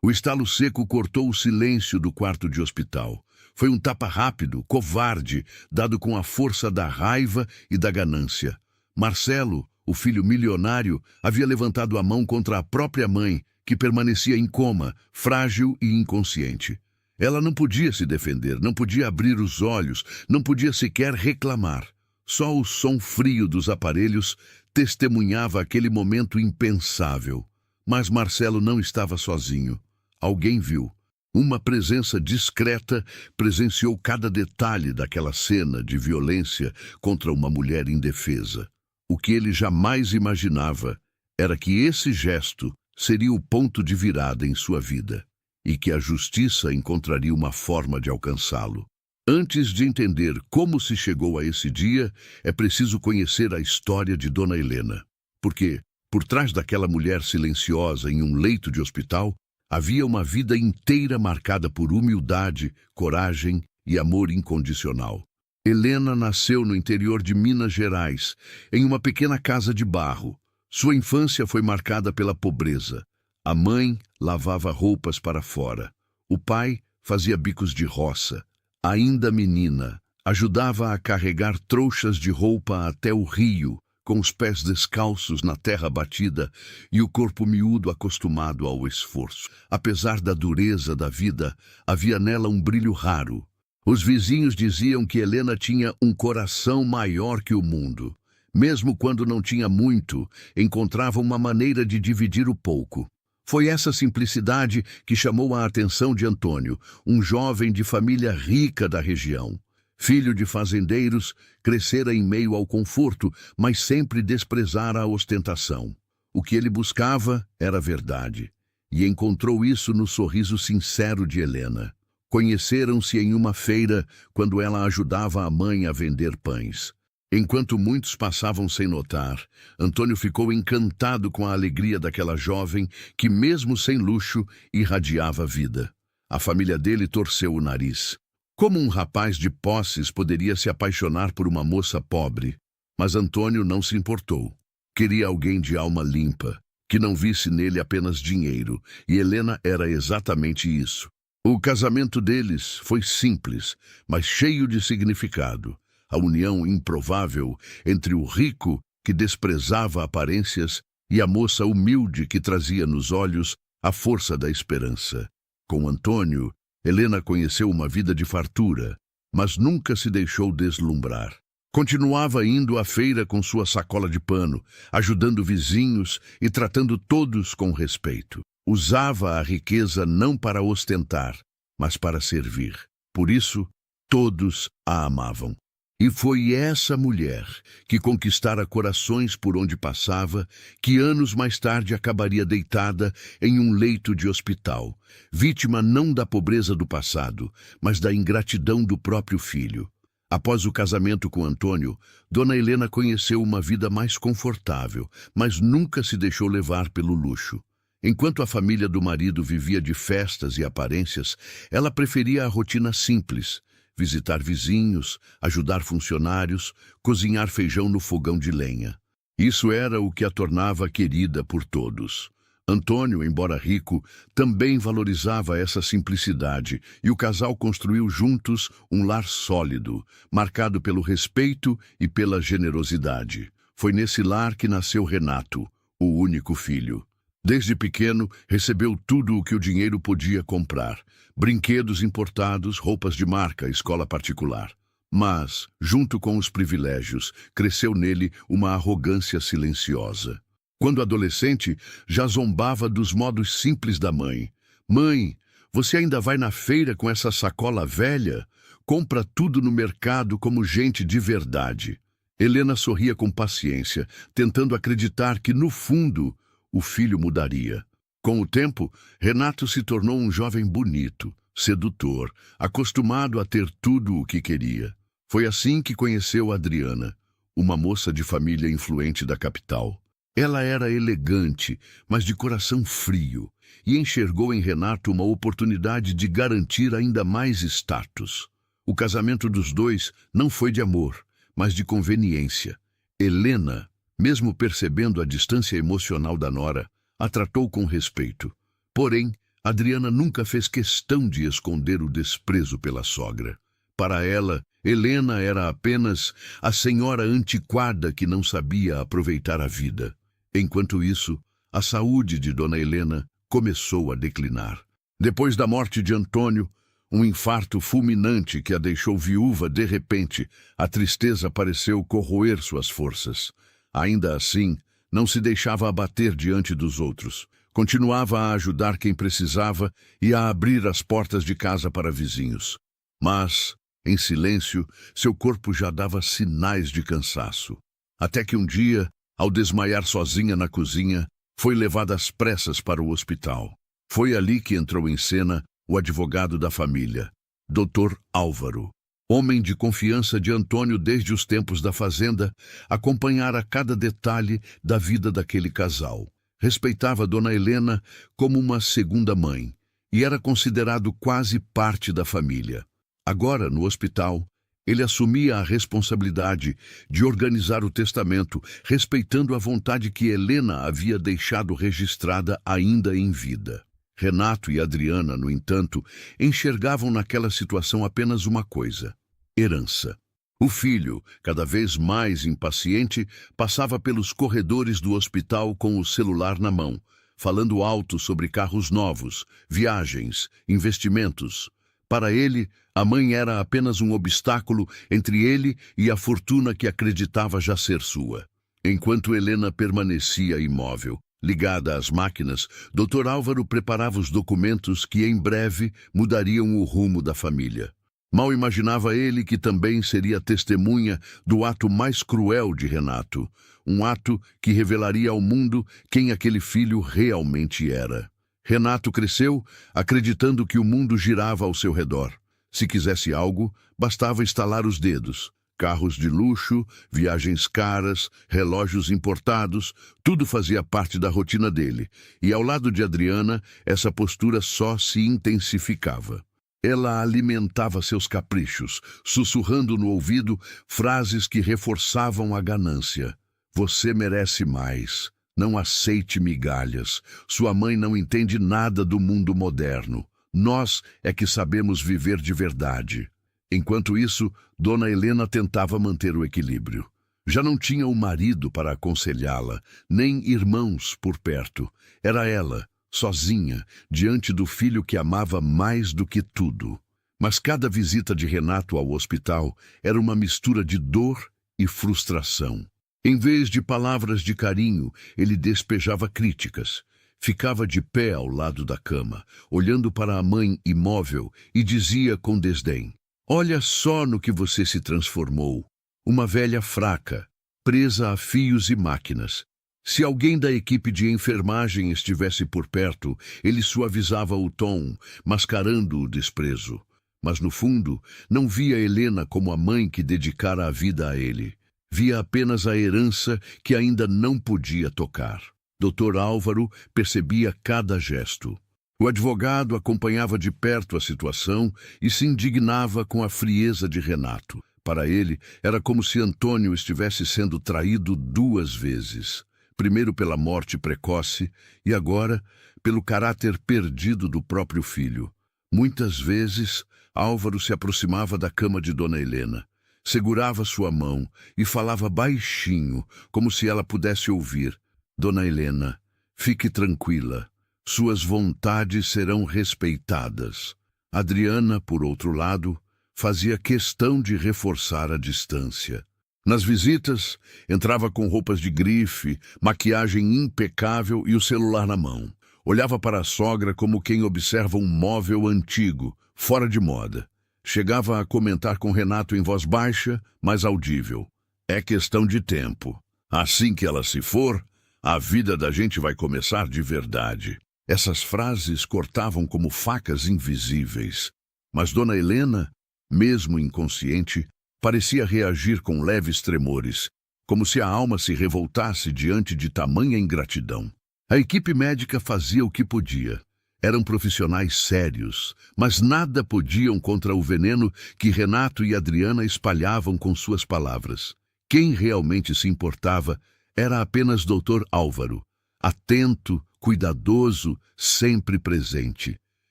O estalo seco cortou o silêncio do quarto de hospital. Foi um tapa rápido, covarde, dado com a força da raiva e da ganância. Marcelo, o filho milionário, havia levantado a mão contra a própria mãe, que permanecia em coma, frágil e inconsciente. Ela não podia se defender, não podia abrir os olhos, não podia sequer reclamar. Só o som frio dos aparelhos testemunhava aquele momento impensável. Mas Marcelo não estava sozinho. Alguém viu. Uma presença discreta presenciou cada detalhe daquela cena de violência contra uma mulher indefesa. O que ele jamais imaginava era que esse gesto seria o ponto de virada em sua vida e que a justiça encontraria uma forma de alcançá-lo. Antes de entender como se chegou a esse dia, é preciso conhecer a história de Dona Helena. Porque, por trás daquela mulher silenciosa em um leito de hospital, havia uma vida inteira marcada por humildade, coragem e amor incondicional. Helena nasceu no interior de Minas Gerais, em uma pequena casa de barro. Sua infância foi marcada pela pobreza. A mãe lavava roupas para fora. O pai fazia bicos de roça. Ainda menina, ajudava a carregar trouxas de roupa até o rio, com os pés descalços na terra batida e o corpo miúdo acostumado ao esforço. Apesar da dureza da vida, havia nela um brilho raro. Os vizinhos diziam que Helena tinha um coração maior que o mundo. Mesmo quando não tinha muito, encontrava uma maneira de dividir o pouco. Foi essa simplicidade que chamou a atenção de Antônio, um jovem de família rica da região. Filho de fazendeiros, crescera em meio ao conforto, mas sempre desprezara a ostentação. O que ele buscava era verdade, e encontrou isso no sorriso sincero de Helena. Conheceram-se em uma feira, quando ela ajudava a mãe a vender pães. Enquanto muitos passavam sem notar, Antônio ficou encantado com a alegria daquela jovem que, mesmo sem luxo, irradiava vida. A família dele torceu o nariz. Como um rapaz de posses poderia se apaixonar por uma moça pobre? Mas Antônio não se importou. Queria alguém de alma limpa, que não visse nele apenas dinheiro, e Helena era exatamente isso. O casamento deles foi simples, mas cheio de significado. A união improvável entre o rico, que desprezava aparências, e a moça humilde que trazia nos olhos a força da esperança. Com Antônio, Helena conheceu uma vida de fartura, mas nunca se deixou deslumbrar. Continuava indo à feira com sua sacola de pano, ajudando vizinhos e tratando todos com respeito. Usava a riqueza não para ostentar, mas para servir. Por isso, todos a amavam. E foi essa mulher que conquistara corações por onde passava, que anos mais tarde acabaria deitada em um leito de hospital, vítima não da pobreza do passado, mas da ingratidão do próprio filho. Após o casamento com Antônio, Dona Helena conheceu uma vida mais confortável, mas nunca se deixou levar pelo luxo. Enquanto a família do marido vivia de festas e aparências, ela preferia a rotina simples: visitar vizinhos, ajudar funcionários, cozinhar feijão no fogão de lenha. Isso era o que a tornava querida por todos. Antônio, embora rico, também valorizava essa simplicidade, e o casal construiu juntos um lar sólido, marcado pelo respeito e pela generosidade. Foi nesse lar que nasceu Renato, o único filho. Desde pequeno, recebeu tudo o que o dinheiro podia comprar: brinquedos importados, roupas de marca, escola particular. Mas, junto com os privilégios, cresceu nele uma arrogância silenciosa. Quando adolescente, já zombava dos modos simples da mãe. Mãe, você ainda vai na feira com essa sacola velha? Compra tudo no mercado como gente de verdade. Helena sorria com paciência, tentando acreditar que, no fundo, o filho mudaria. Com o tempo, Renato se tornou um jovem bonito, sedutor, acostumado a ter tudo o que queria. Foi assim que conheceu Adriana, uma moça de família influente da capital. Ela era elegante, mas de coração frio, e enxergou em Renato uma oportunidade de garantir ainda mais status. O casamento dos dois não foi de amor, mas de conveniência. Helena, mesmo percebendo a distância emocional da nora, a tratou com respeito. Porém, Adriana nunca fez questão de esconder o desprezo pela sogra. Para ela, Helena era apenas a senhora antiquada que não sabia aproveitar a vida. Enquanto isso, a saúde de Dona Helena começou a declinar. Depois da morte de Antônio, um infarto fulminante que a deixou viúva de repente, a tristeza pareceu corroer suas forças. Ainda assim, não se deixava abater diante dos outros. Continuava a ajudar quem precisava e a abrir as portas de casa para vizinhos. Mas, em silêncio, seu corpo já dava sinais de cansaço. Até que um dia, ao desmaiar sozinha na cozinha, foi levada às pressas para o hospital. Foi ali que entrou em cena o advogado da família, Dr. Álvaro. Homem de confiança de Antônio desde os tempos da fazenda, acompanhara cada detalhe da vida daquele casal. Respeitava Dona Helena como uma segunda mãe e era considerado quase parte da família. Agora, no hospital, ele assumia a responsabilidade de organizar o testamento, respeitando a vontade que Helena havia deixado registrada ainda em vida. Renato e Adriana, no entanto, enxergavam naquela situação apenas uma coisa: herança. O filho, cada vez mais impaciente, passava pelos corredores do hospital com o celular na mão, falando alto sobre carros novos, viagens, investimentos. Para ele, a mãe era apenas um obstáculo entre ele e a fortuna que acreditava já ser sua. Enquanto Helena permanecia imóvel, ligada às máquinas, Dr. Álvaro preparava os documentos que em breve mudariam o rumo da família. Mal imaginava ele que também seria testemunha do ato mais cruel de Renato, um ato que revelaria ao mundo quem aquele filho realmente era. Renato cresceu acreditando que o mundo girava ao seu redor. Se quisesse algo, bastava estalar os dedos. Carros de luxo, viagens caras, relógios importados, tudo fazia parte da rotina dele. E ao lado de Adriana, essa postura só se intensificava. Ela alimentava seus caprichos, sussurrando no ouvido frases que reforçavam a ganância. Você merece mais. Não aceite migalhas. Sua mãe não entende nada do mundo moderno. Nós é que sabemos viver de verdade. Enquanto isso, Dona Helena tentava manter o equilíbrio. Já não tinha um marido para aconselhá-la, nem irmãos por perto. Era ela, sozinha, diante do filho que amava mais do que tudo. Mas cada visita de Renato ao hospital era uma mistura de dor e frustração. Em vez de palavras de carinho, ele despejava críticas. Ficava de pé ao lado da cama, olhando para a mãe imóvel e dizia com desdém: olha só no que você se transformou. Uma velha fraca, presa a fios e máquinas. Se alguém da equipe de enfermagem estivesse por perto, ele suavizava o tom, mascarando o desprezo. Mas no fundo, não via Helena como a mãe que dedicara a vida a ele. Via apenas a herança que ainda não podia tocar. Dr. Álvaro percebia cada gesto. O advogado acompanhava de perto a situação e se indignava com a frieza de Renato. Para ele, era como se Antônio estivesse sendo traído 2 vezes. Primeiro pela morte precoce e agora pelo caráter perdido do próprio filho. Muitas vezes, Álvaro se aproximava da cama de Dona Helena, segurava sua mão e falava baixinho, como se ela pudesse ouvir. Dona Helena, fique tranquila. Suas vontades serão respeitadas. Adriana, por outro lado, fazia questão de reforçar a distância. Nas visitas, entrava com roupas de grife, maquiagem impecável e o celular na mão. Olhava para a sogra como quem observa um móvel antigo, fora de moda. Chegava a comentar com Renato em voz baixa, mas audível: é questão de tempo. Assim que ela se for, a vida da gente vai começar de verdade. Essas frases cortavam como facas invisíveis. Mas Dona Helena, mesmo inconsciente, parecia reagir com leves tremores, como se a alma se revoltasse diante de tamanha ingratidão. A equipe médica fazia o que podia. Eram profissionais sérios, mas nada podiam contra o veneno que Renato e Adriana espalhavam com suas palavras. Quem realmente se importava era apenas Dr. Álvaro, atento, cuidadoso, sempre presente.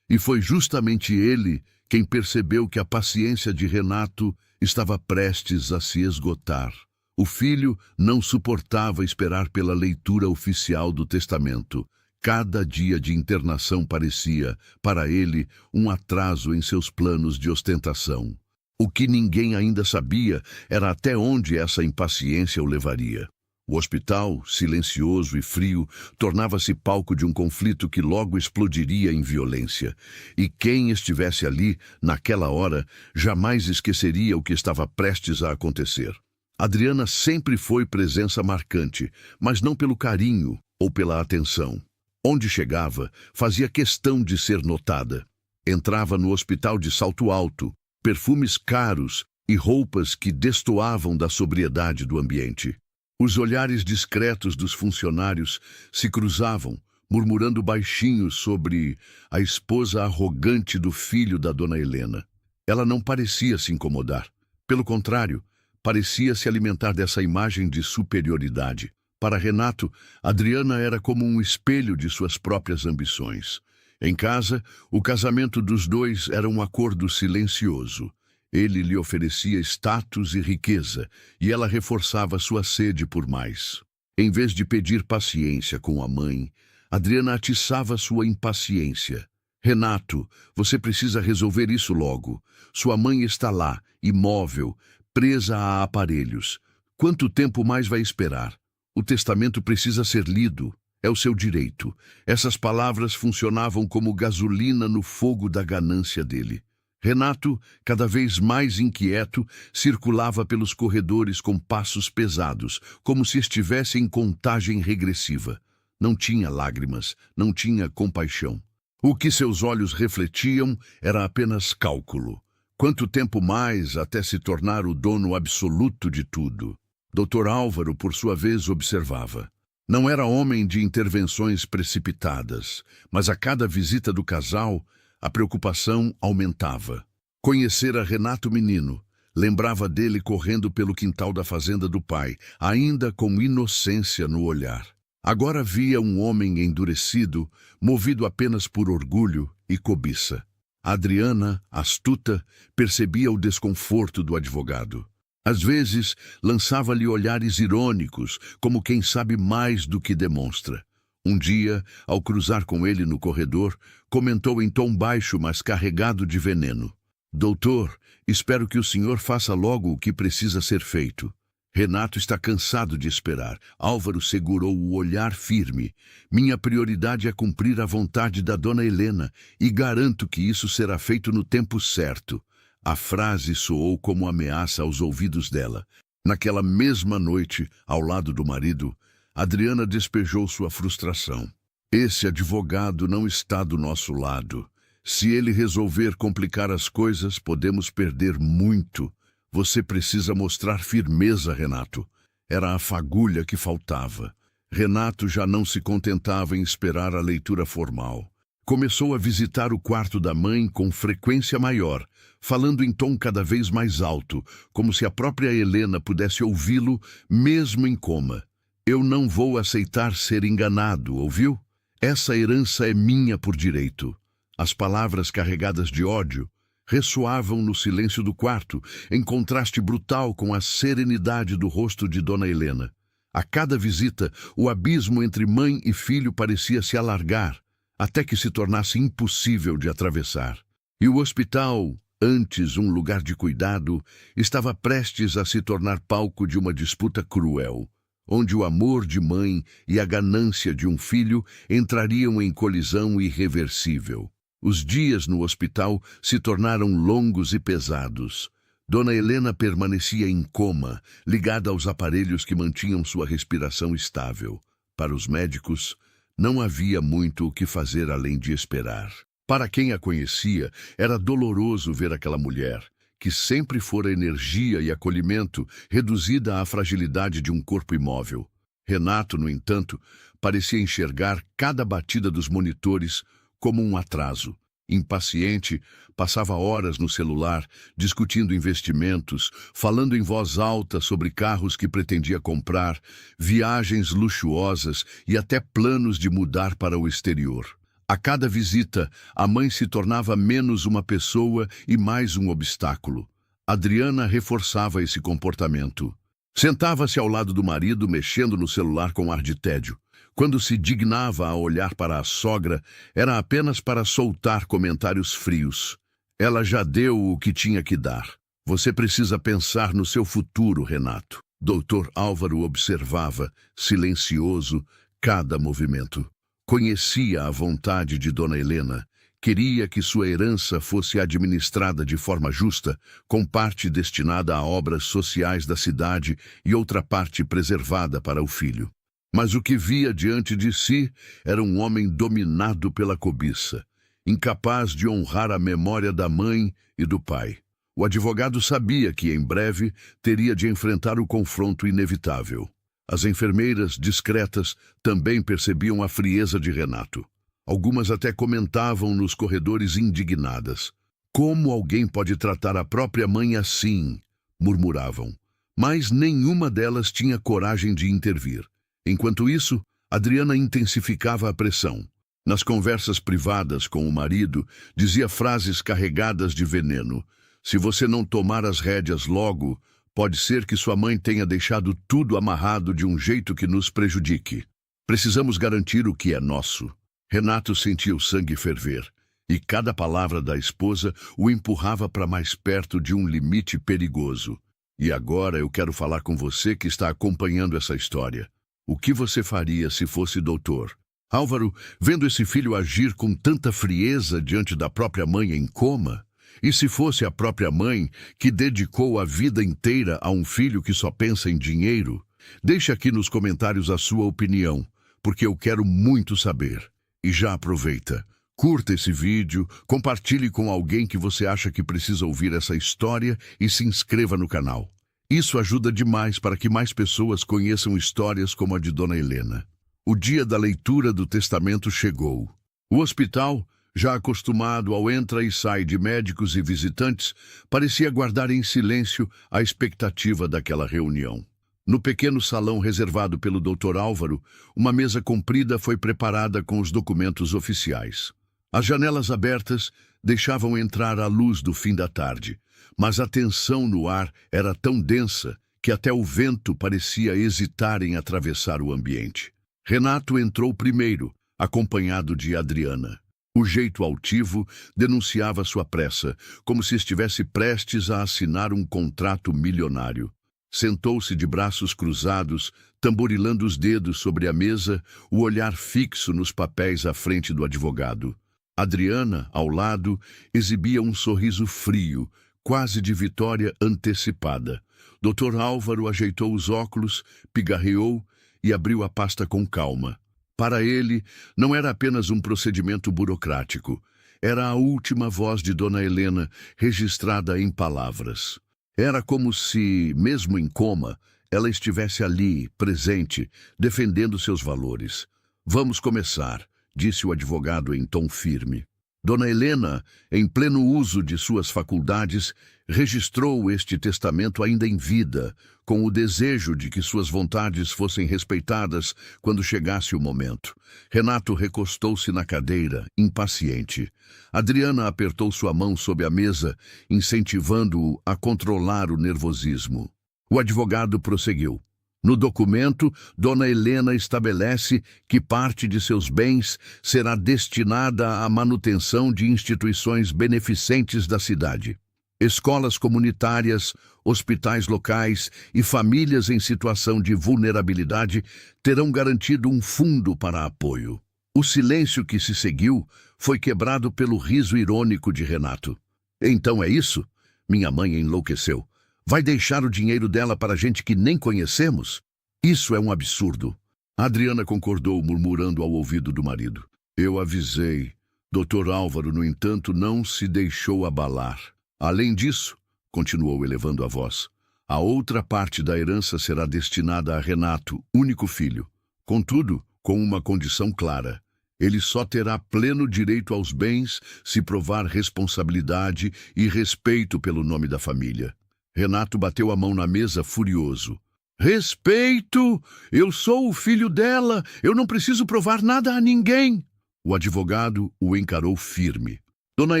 E foi justamente ele quem percebeu que a paciência de Renato estava prestes a se esgotar. O filho não suportava esperar pela leitura oficial do testamento. Cada dia de internação parecia, para ele, um atraso em seus planos de ostentação. O que ninguém ainda sabia era até onde essa impaciência o levaria. O hospital, silencioso e frio, tornava-se palco de um conflito que logo explodiria em violência. E quem estivesse ali, naquela hora, jamais esqueceria o que estava prestes a acontecer. Adriana sempre foi presença marcante, mas não pelo carinho ou pela atenção. Onde chegava, fazia questão de ser notada. Entrava no hospital de salto alto, perfumes caros e roupas que destoavam da sobriedade do ambiente. Os olhares discretos dos funcionários se cruzavam, murmurando baixinho sobre a esposa arrogante do filho da dona Helena. Ela não parecia se incomodar. Pelo contrário, parecia se alimentar dessa imagem de superioridade. Para Renato, Adriana era como um espelho de suas próprias ambições. Em casa, o casamento dos dois era um acordo silencioso. Ele lhe oferecia status e riqueza, e ela reforçava sua sede por mais. Em vez de pedir paciência com a mãe, Adriana atiçava sua impaciência. Renato, você precisa resolver isso logo. Sua mãe está lá, imóvel, presa a aparelhos. Quanto tempo mais vai esperar? O testamento precisa ser lido. É o seu direito. Essas palavras funcionavam como gasolina no fogo da ganância dele. Renato, cada vez mais inquieto, circulava pelos corredores com passos pesados, como se estivesse em contagem regressiva. Não tinha lágrimas, não tinha compaixão. O que seus olhos refletiam era apenas cálculo. Quanto tempo mais até se tornar o dono absoluto de tudo? Dr. Álvaro, por sua vez, observava. Não era homem de intervenções precipitadas, mas a cada visita do casal, a preocupação aumentava. Conhecera Renato menino, lembrava dele correndo pelo quintal da fazenda do pai, ainda com inocência no olhar. Agora via um homem endurecido, movido apenas por orgulho e cobiça. Adriana, astuta, percebia o desconforto do advogado. Às vezes, lançava-lhe olhares irônicos, como quem sabe mais do que demonstra. Um dia, ao cruzar com ele no corredor, comentou em tom baixo, mas carregado de veneno. Doutor, espero que o senhor faça logo o que precisa ser feito. Renato está cansado de esperar. Álvaro segurou o olhar firme. Minha prioridade é cumprir a vontade da dona Helena e garanto que isso será feito no tempo certo. A frase soou como ameaça aos ouvidos dela. Naquela mesma noite, ao lado do marido, Adriana despejou sua frustração. Esse advogado não está do nosso lado. Se ele resolver complicar as coisas, podemos perder muito. Você precisa mostrar firmeza, Renato. Era a fagulha que faltava. Renato já não se contentava em esperar a leitura formal. Começou a visitar o quarto da mãe com frequência maior, falando em tom cada vez mais alto, como se a própria Helena pudesse ouvi-lo, mesmo em coma. Eu não vou aceitar ser enganado, ouviu? Essa herança é minha por direito. As palavras carregadas de ódio ressoavam no silêncio do quarto, em contraste brutal com a serenidade do rosto de Dona Helena. A cada visita, o abismo entre mãe e filho parecia se alargar, até que se tornasse impossível de atravessar. E o hospital, antes um lugar de cuidado, estava prestes a se tornar palco de uma disputa cruel, onde o amor de mãe e a ganância de um filho entrariam em colisão irreversível. Os dias no hospital se tornaram longos e pesados. Dona Helena permanecia em coma, ligada aos aparelhos que mantinham sua respiração estável. Para os médicos, não havia muito o que fazer além de esperar. Para quem a conhecia, era doloroso ver aquela mulher, que sempre fora energia e acolhimento, reduzida à fragilidade de um corpo imóvel. Renato, no entanto, parecia enxergar cada batida dos monitores como um atraso. Impaciente, passava horas no celular, discutindo investimentos, falando em voz alta sobre carros que pretendia comprar, viagens luxuosas e até planos de mudar para o exterior. A cada visita, a mãe se tornava menos uma pessoa e mais um obstáculo. Adriana reforçava esse comportamento. Sentava-se ao lado do marido, mexendo no celular com ar de tédio. Quando se dignava a olhar para a sogra, era apenas para soltar comentários frios. Ela já deu o que tinha que dar. Você precisa pensar no seu futuro, Renato. Doutor Álvaro observava, silencioso, cada movimento. Conhecia a vontade de Dona Helena. Queria que sua herança fosse administrada de forma justa, com parte destinada a obras sociais da cidade e outra parte preservada para o filho. Mas o que via diante de si era um homem dominado pela cobiça, incapaz de honrar a memória da mãe e do pai. O advogado sabia que, em breve, teria de enfrentar o confronto inevitável. As enfermeiras, discretas, também percebiam a frieza de Renato. Algumas até comentavam nos corredores indignadas. Como alguém pode tratar a própria mãe assim? Murmuravam. Mas nenhuma delas tinha coragem de intervir. Enquanto isso, Adriana intensificava a pressão. Nas conversas privadas com o marido, dizia frases carregadas de veneno. Se você não tomar as rédeas logo, pode ser que sua mãe tenha deixado tudo amarrado de um jeito que nos prejudique. Precisamos garantir o que é nosso. Renato sentia o sangue ferver, e cada palavra da esposa o empurrava para mais perto de um limite perigoso. E agora eu quero falar com você que está acompanhando essa história. O que você faria se fosse doutor? Álvaro, vendo esse filho agir com tanta frieza diante da própria mãe em coma? E se fosse a própria mãe que dedicou a vida inteira a um filho que só pensa em dinheiro? Deixe aqui nos comentários a sua opinião, porque eu quero muito saber. E já aproveita, curta esse vídeo, compartilhe com alguém que você acha que precisa ouvir essa história e se inscreva no canal. Isso ajuda demais para que mais pessoas conheçam histórias como a de Dona Helena. O dia da leitura do testamento chegou. O hospital, já acostumado ao entra e sai de médicos e visitantes, parecia guardar em silêncio a expectativa daquela reunião. No pequeno salão reservado pelo Dr. Álvaro, uma mesa comprida foi preparada com os documentos oficiais. As janelas abertas deixavam entrar a luz do fim da tarde, mas a tensão no ar era tão densa que até o vento parecia hesitar em atravessar o ambiente. Renato entrou primeiro, acompanhado de Adriana. O jeito altivo denunciava sua pressa, como se estivesse prestes a assinar um contrato milionário. Sentou-se de braços cruzados, tamborilando os dedos sobre a mesa, o olhar fixo nos papéis à frente do advogado. Adriana, ao lado, exibia um sorriso frio, quase de vitória antecipada. Dr. Álvaro ajeitou os óculos, pigarreou e abriu a pasta com calma. Para ele, não era apenas um procedimento burocrático. Era a última voz de Dona Helena, registrada em palavras. Era como se, mesmo em coma, ela estivesse ali, presente, defendendo seus valores. Vamos começar, disse o advogado em tom firme. Dona Helena, em pleno uso de suas faculdades, registrou este testamento ainda em vida, com o desejo de que suas vontades fossem respeitadas quando chegasse o momento. Renato recostou-se na cadeira, impaciente. Adriana apertou sua mão sob a mesa, incentivando-o a controlar o nervosismo. O advogado prosseguiu. No documento, Dona Helena estabelece que parte de seus bens será destinada à manutenção de instituições beneficentes da cidade. Escolas comunitárias, hospitais locais e famílias em situação de vulnerabilidade terão garantido um fundo para apoio. O silêncio que se seguiu foi quebrado pelo riso irônico de Renato. Então é isso? Minha mãe enlouqueceu. Vai deixar o dinheiro dela para gente que nem conhecemos? Isso é um absurdo. Adriana concordou, murmurando ao ouvido do marido. Eu avisei. Dr. Álvaro, no entanto, não se deixou abalar. Além disso, continuou elevando a voz, a outra parte da herança será destinada a Renato, único filho. Contudo, com uma condição clara. Ele só terá pleno direito aos bens se provar responsabilidade e respeito pelo nome da família. Renato bateu a mão na mesa furioso. Respeito! Eu sou o filho dela! Eu não preciso provar nada a ninguém! O advogado o encarou firme. Dona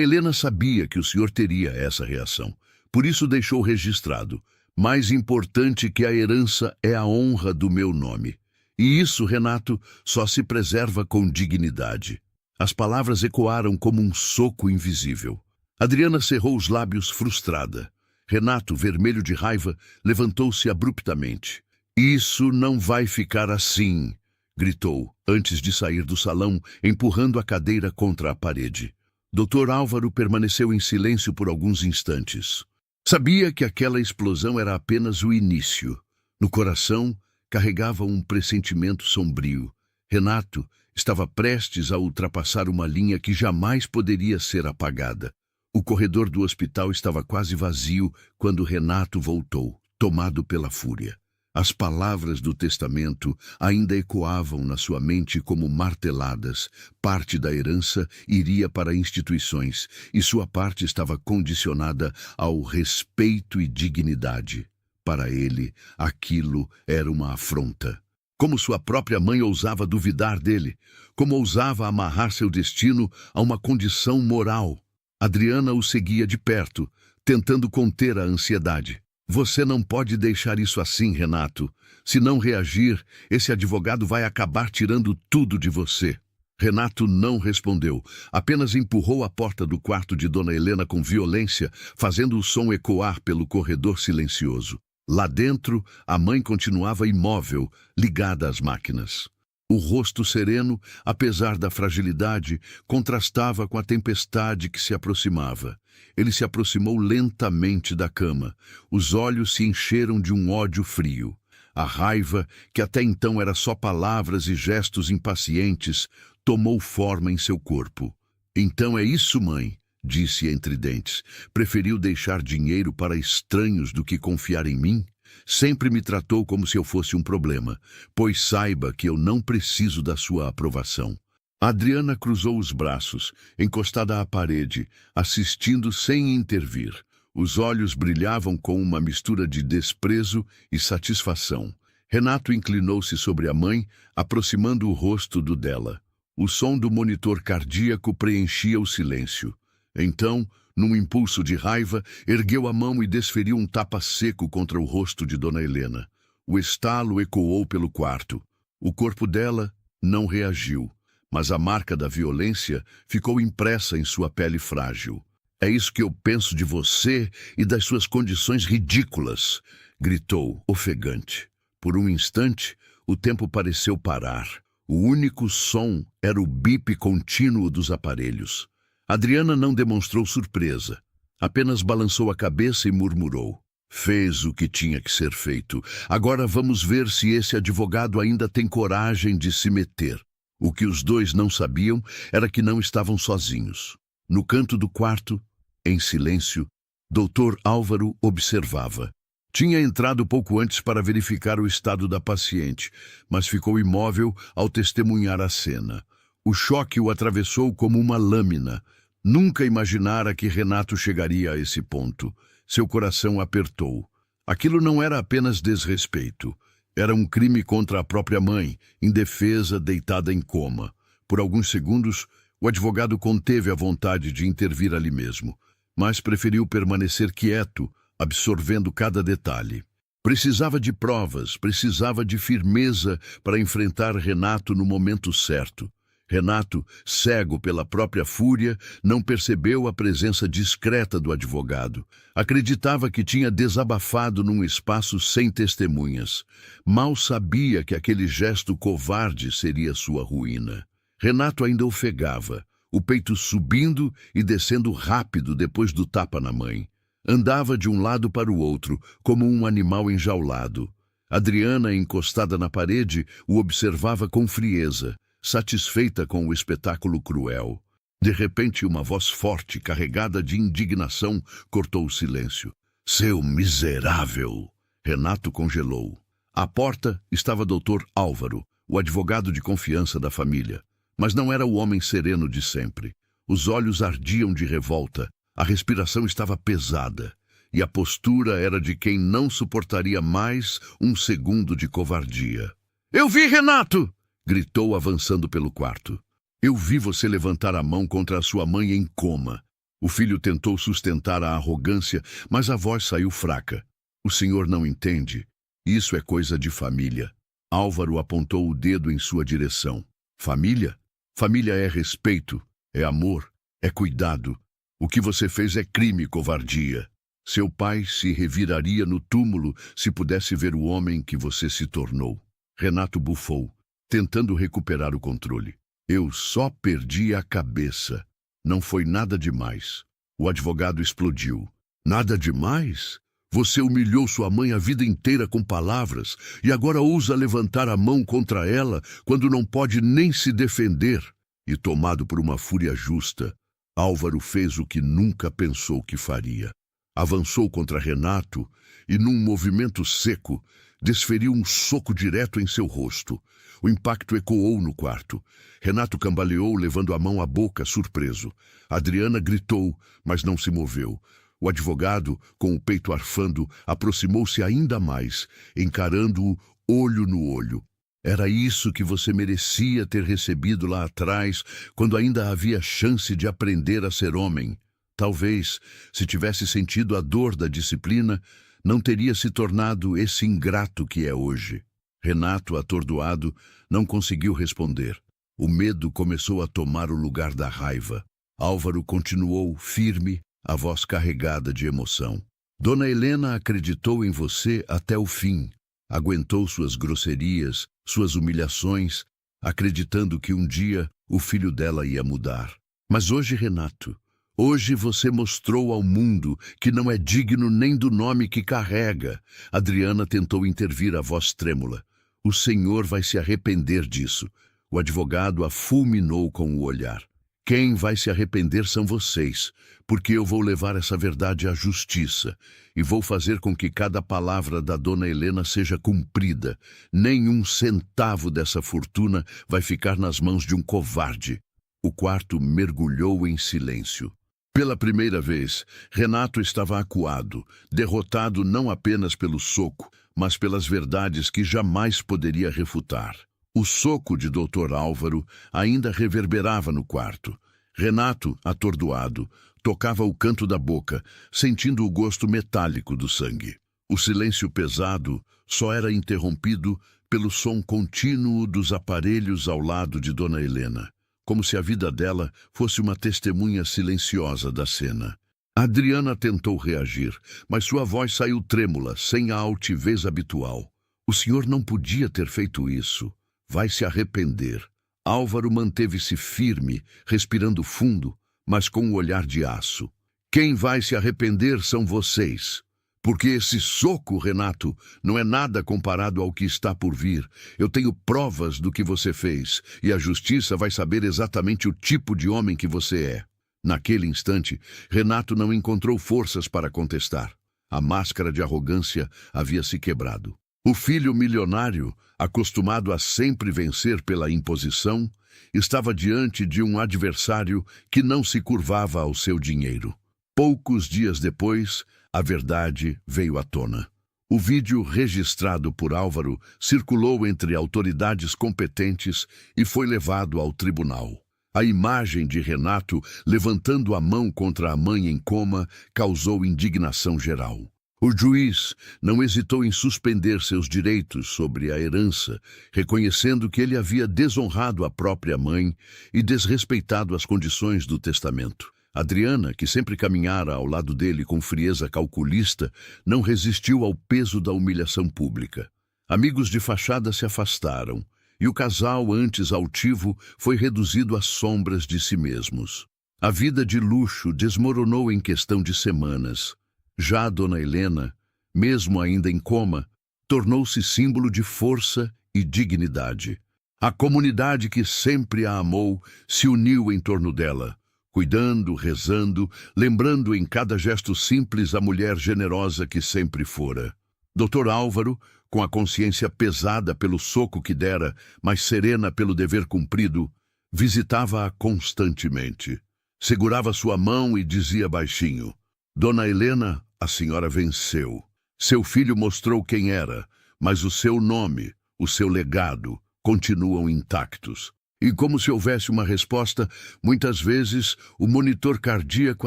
Helena sabia que o senhor teria essa reação. Por isso deixou registrado. Mais importante que a herança é a honra do meu nome. E isso, Renato, só se preserva com dignidade. As palavras ecoaram como um soco invisível. Adriana cerrou os lábios frustrada. Renato, vermelho de raiva, levantou-se abruptamente. Isso não vai ficar assim, gritou, antes de sair do salão, empurrando a cadeira contra a parede. Dr. Álvaro permaneceu em silêncio por alguns instantes. Sabia que aquela explosão era apenas o início. No coração, carregava um pressentimento sombrio. Renato estava prestes a ultrapassar uma linha que jamais poderia ser apagada. O corredor do hospital estava quase vazio quando Renato voltou, tomado pela fúria. As palavras do testamento ainda ecoavam na sua mente como marteladas. Parte da herança iria para instituições e sua parte estava condicionada ao respeito e dignidade. Para ele, aquilo era uma afronta. Como sua própria mãe ousava duvidar dele, como ousava amarrar seu destino a uma condição moral. Adriana o seguia de perto, tentando conter a ansiedade. Você não pode deixar isso assim, Renato. Se não reagir, esse advogado vai acabar tirando tudo de você. Renato não respondeu, apenas empurrou a porta do quarto de Dona Helena com violência, fazendo o som ecoar pelo corredor silencioso. Lá dentro, a mãe continuava imóvel, ligada às máquinas. O rosto sereno, apesar da fragilidade, contrastava com a tempestade que se aproximava. Ele se aproximou lentamente da cama. Os olhos se encheram de um ódio frio. A raiva, que até então era só palavras e gestos impacientes, tomou forma em seu corpo. Então é isso, mãe, disse entre dentes. Preferiu deixar dinheiro para estranhos do que confiar em mim? Sempre me tratou como se eu fosse um problema, pois saiba que eu não preciso da sua aprovação. Adriana cruzou os braços, encostada à parede, assistindo sem intervir. Os olhos brilhavam com uma mistura de desprezo e satisfação. Renato inclinou-se sobre a mãe, aproximando o rosto do dela. O som do monitor cardíaco preenchia o silêncio. Então, num impulso de raiva, ergueu a mão e desferiu um tapa seco contra o rosto de Dona Helena. O estalo ecoou pelo quarto. O corpo dela não reagiu, mas a marca da violência ficou impressa em sua pele frágil. É isso que eu penso de você e das suas condições ridículas, gritou, ofegante. Por um instante, o tempo pareceu parar. O único som era o bip contínuo dos aparelhos. Adriana não demonstrou surpresa. Apenas balançou a cabeça e murmurou. Fez o que tinha que ser feito. Agora vamos ver se esse advogado ainda tem coragem de se meter. O que os dois não sabiam era que não estavam sozinhos. No canto do quarto, em silêncio, Dr. Álvaro observava. Tinha entrado pouco antes para verificar o estado da paciente, mas ficou imóvel ao testemunhar a cena. O choque o atravessou como uma lâmina. Nunca imaginara que Renato chegaria a esse ponto. Seu coração apertou. Aquilo não era apenas desrespeito. Era um crime contra a própria mãe, indefesa, deitada em coma. Por alguns segundos, o advogado conteve a vontade de intervir ali mesmo, mas preferiu permanecer quieto, absorvendo cada detalhe. Precisava de provas, precisava de firmeza para enfrentar Renato no momento certo. Renato, cego pela própria fúria, não percebeu a presença discreta do advogado. Acreditava que tinha desabafado num espaço sem testemunhas. Mal sabia que aquele gesto covarde seria sua ruína. Renato ainda ofegava, o peito subindo e descendo rápido depois do tapa na mãe. Andava de um lado para o outro, como um animal enjaulado. Adriana, encostada na parede, o observava com frieza, satisfeita com o espetáculo cruel. De repente, uma voz forte, carregada de indignação, cortou o silêncio. Seu miserável! Renato congelou. À porta estava Dr. Álvaro, o advogado de confiança da família. Mas não era o homem sereno de sempre. Os olhos ardiam de revolta, a respiração estava pesada, e a postura era de quem não suportaria mais um segundo de covardia. "Eu vi, Renato!" gritou avançando pelo quarto. "Eu vi você levantar a mão contra a sua mãe em coma." O filho tentou sustentar a arrogância, mas a voz saiu fraca. "O senhor não entende. Isso é coisa de família." Álvaro apontou o dedo em sua direção. "Família? Família é respeito, é amor, é cuidado. O que você fez é crime e covardia. Seu pai se reviraria no túmulo se pudesse ver o homem que você se tornou." Renato bufou, tentando recuperar o controle. "Eu só perdi a cabeça. Não foi nada demais." O advogado explodiu. "Nada demais? Você humilhou sua mãe a vida inteira com palavras e agora ousa levantar a mão contra ela quando não pode nem se defender." E tomado por uma fúria justa, Álvaro fez o que nunca pensou que faria. Avançou contra Renato e, num movimento seco, desferiu um soco direto em seu rosto. O impacto ecoou no quarto. Renato cambaleou, levando a mão à boca, surpreso. Adriana gritou, mas não se moveu. O advogado, com o peito arfando, aproximou-se ainda mais, encarando-o olho no olho. "Era isso que você merecia ter recebido lá atrás, quando ainda havia chance de aprender a ser homem. Talvez, se tivesse sentido a dor da disciplina, não teria se tornado esse ingrato que é hoje." Renato, atordoado, não conseguiu responder. O medo começou a tomar o lugar da raiva. Álvaro continuou firme, a voz carregada de emoção. "Dona Helena acreditou em você até o fim. Aguentou suas grosserias, suas humilhações, acreditando que um dia o filho dela ia mudar. Mas hoje, Renato, hoje você mostrou ao mundo que não é digno nem do nome que carrega." Adriana tentou intervir, a voz trêmula. "O senhor vai se arrepender disso." O advogado a fulminou com o olhar. "Quem vai se arrepender são vocês, porque eu vou levar essa verdade à justiça e vou fazer com que cada palavra da dona Helena seja cumprida. Nenhum centavo dessa fortuna vai ficar nas mãos de um covarde." O quarto mergulhou em silêncio. Pela primeira vez, Renato estava acuado, derrotado não apenas pelo soco, mas pelas verdades que jamais poderia refutar. O soco de Dr. Álvaro ainda reverberava no quarto. Renato, atordoado, tocava o canto da boca, sentindo o gosto metálico do sangue. O silêncio pesado só era interrompido pelo som contínuo dos aparelhos ao lado de Dona Helena, como se a vida dela fosse uma testemunha silenciosa da cena. Adriana tentou reagir, mas sua voz saiu trêmula, sem a altivez habitual. "O senhor não podia ter feito isso. Vai se arrepender." Álvaro manteve-se firme, respirando fundo, mas com um olhar de aço. "Quem vai se arrepender são vocês. Porque esse soco, Renato, não é nada comparado ao que está por vir. Eu tenho provas do que você fez, e a justiça vai saber exatamente o tipo de homem que você é." Naquele instante, Renato não encontrou forças para contestar. A máscara de arrogância havia se quebrado. O filho milionário, acostumado a sempre vencer pela imposição, estava diante de um adversário que não se curvava ao seu dinheiro. Poucos dias depois, a verdade veio à tona. O vídeo registrado por Álvaro circulou entre autoridades competentes e foi levado ao tribunal. A imagem de Renato levantando a mão contra a mãe em coma causou indignação geral. O juiz não hesitou em suspender seus direitos sobre a herança, reconhecendo que ele havia desonrado a própria mãe e desrespeitado as condições do testamento. Adriana, que sempre caminhara ao lado dele com frieza calculista, não resistiu ao peso da humilhação pública. Amigos de fachada se afastaram, e o casal, antes altivo, foi reduzido às sombras de si mesmos. A vida de luxo desmoronou em questão de semanas. Já Dona Helena, mesmo ainda em coma, tornou-se símbolo de força e dignidade. A comunidade que sempre a amou se uniu em torno dela, cuidando, rezando, lembrando em cada gesto simples a mulher generosa que sempre fora. Dr. Álvaro, com a consciência pesada pelo soco que dera, mas serena pelo dever cumprido, Visitava-a constantemente. Segurava sua mão e dizia baixinho: Dona Helena, a senhora venceu. Seu filho mostrou quem era, mas o seu nome, o seu legado, continuam intactos. E como se houvesse uma resposta, muitas vezes o monitor cardíaco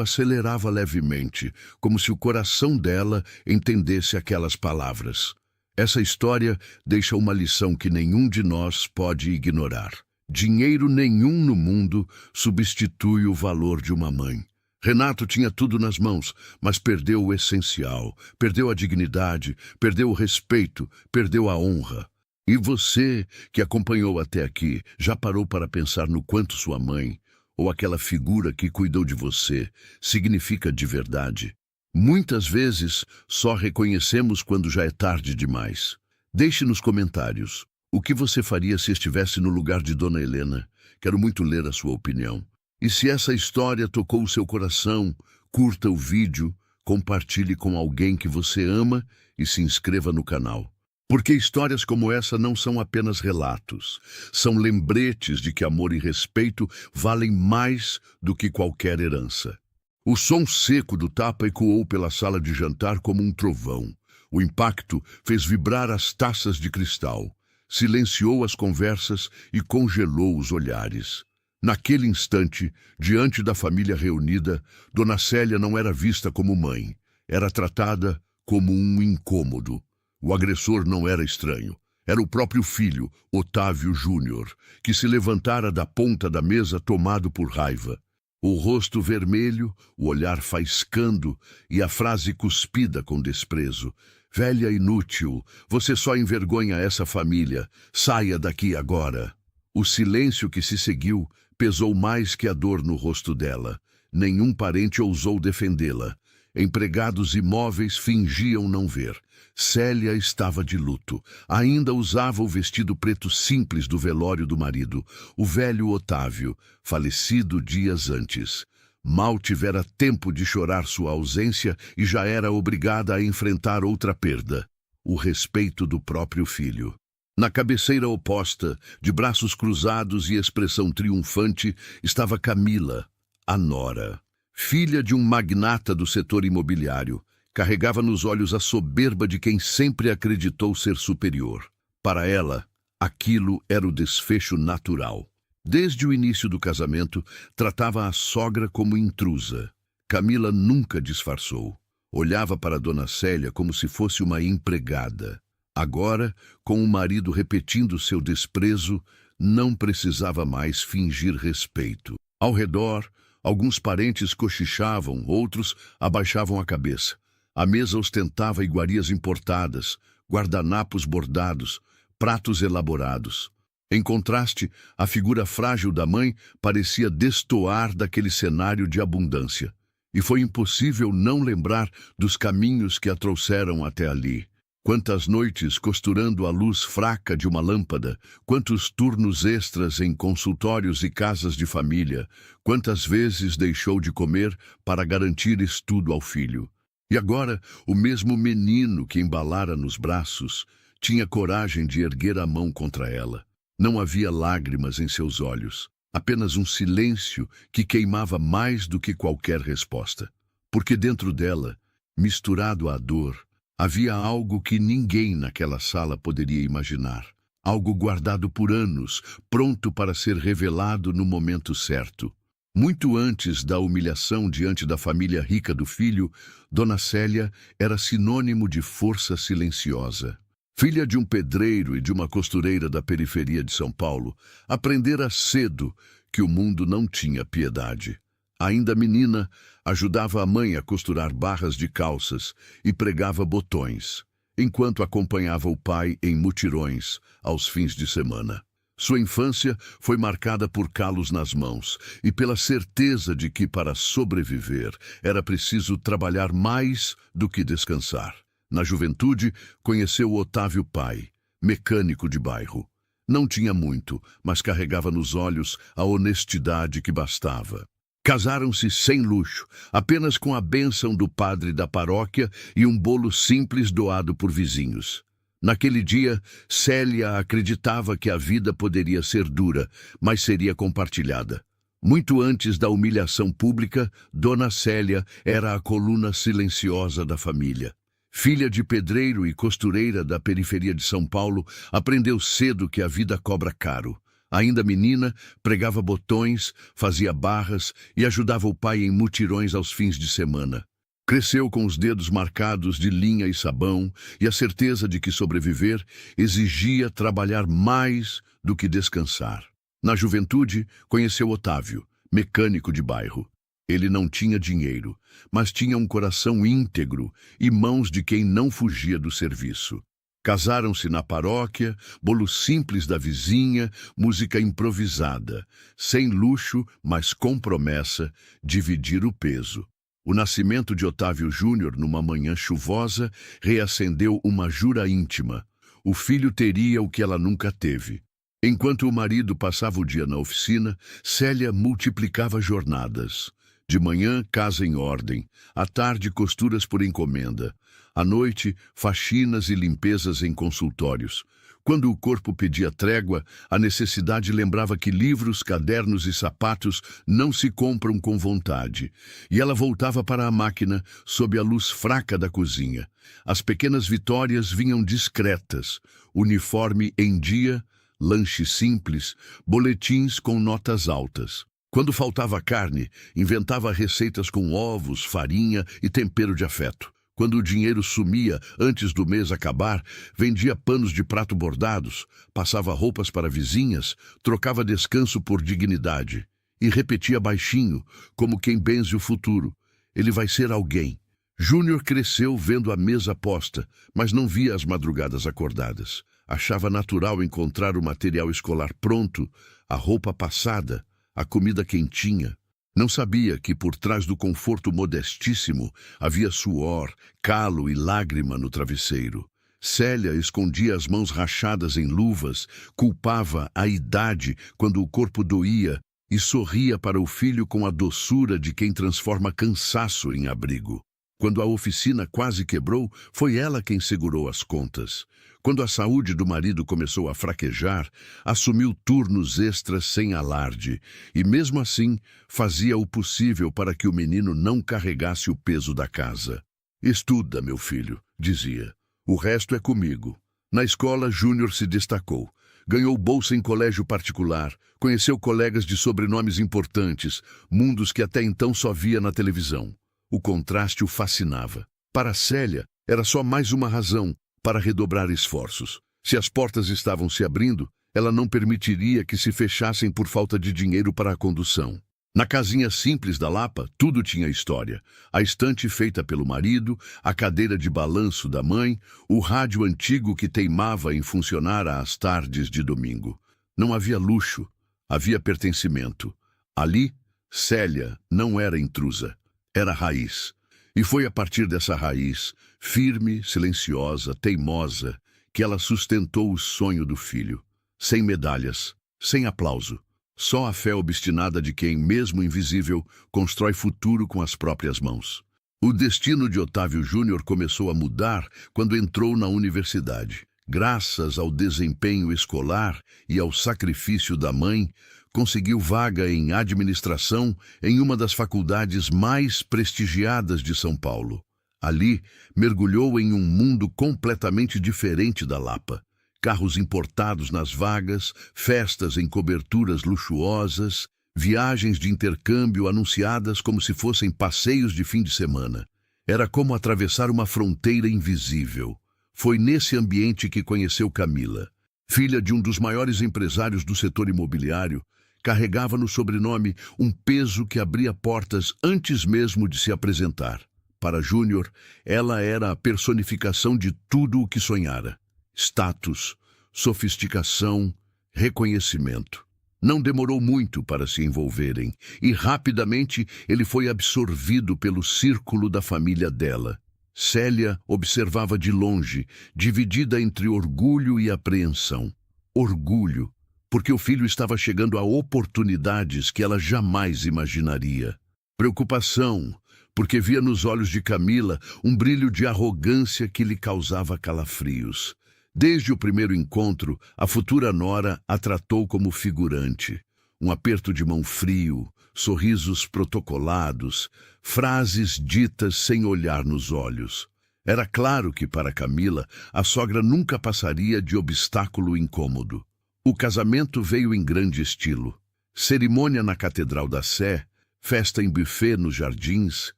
acelerava levemente, como se o coração dela entendesse aquelas palavras. Essa história deixa uma lição que nenhum de nós pode ignorar. Dinheiro nenhum no mundo substitui o valor de uma mãe. Renato tinha tudo nas mãos, mas perdeu o essencial, perdeu a dignidade, perdeu o respeito, perdeu a honra. E você, que acompanhou até aqui, já parou para pensar no quanto sua mãe, ou aquela figura que cuidou de você, significa de verdade? Muitas vezes, só reconhecemos quando já é tarde demais. Deixe nos comentários o que você faria se estivesse no lugar de Dona Helena. Quero muito ler a sua opinião. E se essa história tocou o seu coração, curta o vídeo, compartilhe com alguém que você ama e se inscreva no canal. Porque histórias como essa não são apenas relatos, são lembretes de que amor e respeito valem mais do que qualquer herança. O som seco do tapa ecoou pela sala de jantar como um trovão. O impacto fez vibrar as taças de cristal, silenciou as conversas e congelou os olhares. Naquele instante, diante da família reunida, Dona Célia não era vista como mãe, era tratada como um incômodo. O agressor não era estranho. Era o próprio filho, Otávio Júnior, que se levantara da ponta da mesa tomado por raiva. O rosto vermelho, o olhar faiscando e a frase cuspida com desprezo. Velha inútil, você só envergonha essa família. Saia daqui agora. O silêncio que se seguiu pesou mais que a dor no rosto dela. Nenhum parente ousou defendê-la. Empregados imóveis fingiam não ver. Célia estava de luto. Ainda usava o vestido preto simples do velório do marido, o velho Otávio, falecido dias antes. Mal tivera tempo de chorar sua ausência e já era obrigada a enfrentar outra perda: o respeito do próprio filho. Na cabeceira oposta, de braços cruzados e expressão triunfante, estava Camila, a nora. Filha de um magnata do setor imobiliário, carregava nos olhos a soberba de quem sempre acreditou ser superior. Para ela, aquilo era o desfecho natural. Desde o início do casamento, tratava a sogra como intrusa. Camila nunca disfarçou. Olhava para Dona Célia como se fosse uma empregada. Agora, com o marido repetindo seu desprezo, não precisava mais fingir respeito. Ao redor, alguns parentes cochichavam, outros abaixavam a cabeça. A mesa ostentava iguarias importadas, guardanapos bordados, pratos elaborados. Em contraste, a figura frágil da mãe parecia destoar daquele cenário de abundância. E foi impossível não lembrar dos caminhos que a trouxeram até ali. Quantas noites costurando a luz fraca de uma lâmpada, quantos turnos extras em consultórios e casas de família, quantas vezes deixou de comer para garantir estudo ao filho. E agora, o mesmo menino que embalara nos braços tinha coragem de erguer a mão contra ela. Não havia lágrimas em seus olhos, apenas um silêncio que queimava mais do que qualquer resposta. Porque dentro dela, misturado à dor, havia algo que ninguém naquela sala poderia imaginar. Algo guardado por anos, pronto para ser revelado no momento certo. Muito antes da humilhação diante da família rica do filho, Dona Célia era sinônimo de força silenciosa. Filha de um pedreiro e de uma costureira da periferia de São Paulo, aprendera cedo que o mundo não tinha piedade. Ainda menina, ajudava a mãe a costurar barras de calças e pregava botões, enquanto acompanhava o pai em mutirões aos fins de semana. Sua infância foi marcada por calos nas mãos e pela certeza de que, para sobreviver, era preciso trabalhar mais do que descansar. Na juventude, conheceu Otávio Pai, mecânico de bairro. Não tinha muito, mas carregava nos olhos a honestidade que bastava. Casaram-se sem luxo, apenas com a bênção do padre da paróquia e um bolo simples doado por vizinhos. Naquele dia, Célia acreditava que a vida poderia ser dura, mas seria compartilhada. Muito antes da humilhação pública, Dona Célia era a coluna silenciosa da família. Filha de pedreiro e costureira da periferia de São Paulo, aprendeu cedo que a vida cobra caro. Ainda menina, pregava botões, fazia barras e ajudava o pai em mutirões aos fins de semana. Cresceu com os dedos marcados de linha e sabão e a certeza de que sobreviver exigia trabalhar mais do que descansar. Na juventude, conheceu Otávio, mecânico de bairro. Ele não tinha dinheiro, mas tinha um coração íntegro e mãos de quem não fugia do serviço. Casaram-se na paróquia, bolo simples da vizinha, música improvisada, sem luxo, mas com promessa, dividir o peso. O nascimento de Otávio Júnior, numa manhã chuvosa, reacendeu uma jura íntima. O filho teria o que ela nunca teve. Enquanto o marido passava o dia na oficina, Célia multiplicava jornadas. De manhã, casa em ordem. À tarde, costuras por encomenda. À noite, faxinas e limpezas em consultórios. Quando o corpo pedia trégua, a necessidade lembrava que livros, cadernos e sapatos não se compram com vontade. E ela voltava para a máquina, sob a luz fraca da cozinha. As pequenas vitórias vinham discretas. Uniforme em dia, lanche simples, boletins com notas altas. Quando faltava carne, inventava receitas com ovos, farinha e tempero de afeto. Quando o dinheiro sumia antes do mês acabar, vendia panos de prato bordados, passava roupas para vizinhas, trocava descanso por dignidade. E repetia baixinho, como quem benze o futuro: ele vai ser alguém. Júnior cresceu vendo a mesa posta, mas não via as madrugadas acordadas. Achava natural encontrar o material escolar pronto, a roupa passada, a comida quentinha. Não sabia que por trás do conforto modestíssimo havia suor, calo e lágrima no travesseiro. Célia escondia as mãos rachadas em luvas, culpava a idade quando o corpo doía e sorria para o filho com a doçura de quem transforma cansaço em abrigo. Quando a oficina quase quebrou, foi ela quem segurou as contas. Quando a saúde do marido começou a fraquejar, assumiu turnos extras sem alarde e, mesmo assim, fazia o possível para que o menino não carregasse o peso da casa. "Estuda, meu filho", dizia. "O resto é comigo." Na escola, Júnior se destacou. Ganhou bolsa em colégio particular, conheceu colegas de sobrenomes importantes, mundos que até então só via na televisão. O contraste o fascinava. Para Célia, era só mais uma razão para redobrar esforços. Se as portas estavam se abrindo, ela não permitiria que se fechassem por falta de dinheiro para a condução. Na casinha simples da Lapa, tudo tinha história. A estante feita pelo marido, a cadeira de balanço da mãe, o rádio antigo que teimava em funcionar às tardes de domingo. Não havia luxo, havia pertencimento. Ali, Célia não era intrusa, era raiz. E foi a partir dessa raiz, firme, silenciosa, teimosa, que ela sustentou o sonho do filho. Sem medalhas, sem aplauso. Só a fé obstinada de quem, mesmo invisível, constrói futuro com as próprias mãos. O destino de Otávio Júnior começou a mudar quando entrou na universidade. Graças ao desempenho escolar e ao sacrifício da mãe, conseguiu vaga em administração em uma das faculdades mais prestigiadas de São Paulo. Ali, mergulhou em um mundo completamente diferente da Lapa. Carros importados nas vagas, festas em coberturas luxuosas, viagens de intercâmbio anunciadas como se fossem passeios de fim de semana. Era como atravessar uma fronteira invisível. Foi nesse ambiente que conheceu Camila. Filha de um dos maiores empresários do setor imobiliário, carregava no sobrenome um peso que abria portas antes mesmo de se apresentar. Para Júnior, ela era a personificação de tudo o que sonhara. Status, sofisticação, reconhecimento. Não demorou muito para se envolverem, e rapidamente ele foi absorvido pelo círculo da família dela. Célia observava de longe, dividida entre orgulho e apreensão. Orgulho, porque o filho estava chegando a oportunidades que ela jamais imaginaria. Preocupação, porque via nos olhos de Camila um brilho de arrogância que lhe causava calafrios. Desde o primeiro encontro, a futura nora a tratou como figurante. Um aperto de mão frio, sorrisos protocolados, frases ditas sem olhar nos olhos. Era claro que, para Camila, a sogra nunca passaria de obstáculo incômodo. O casamento veio em grande estilo. Cerimônia na Catedral da Sé, festa em buffet nos jardins,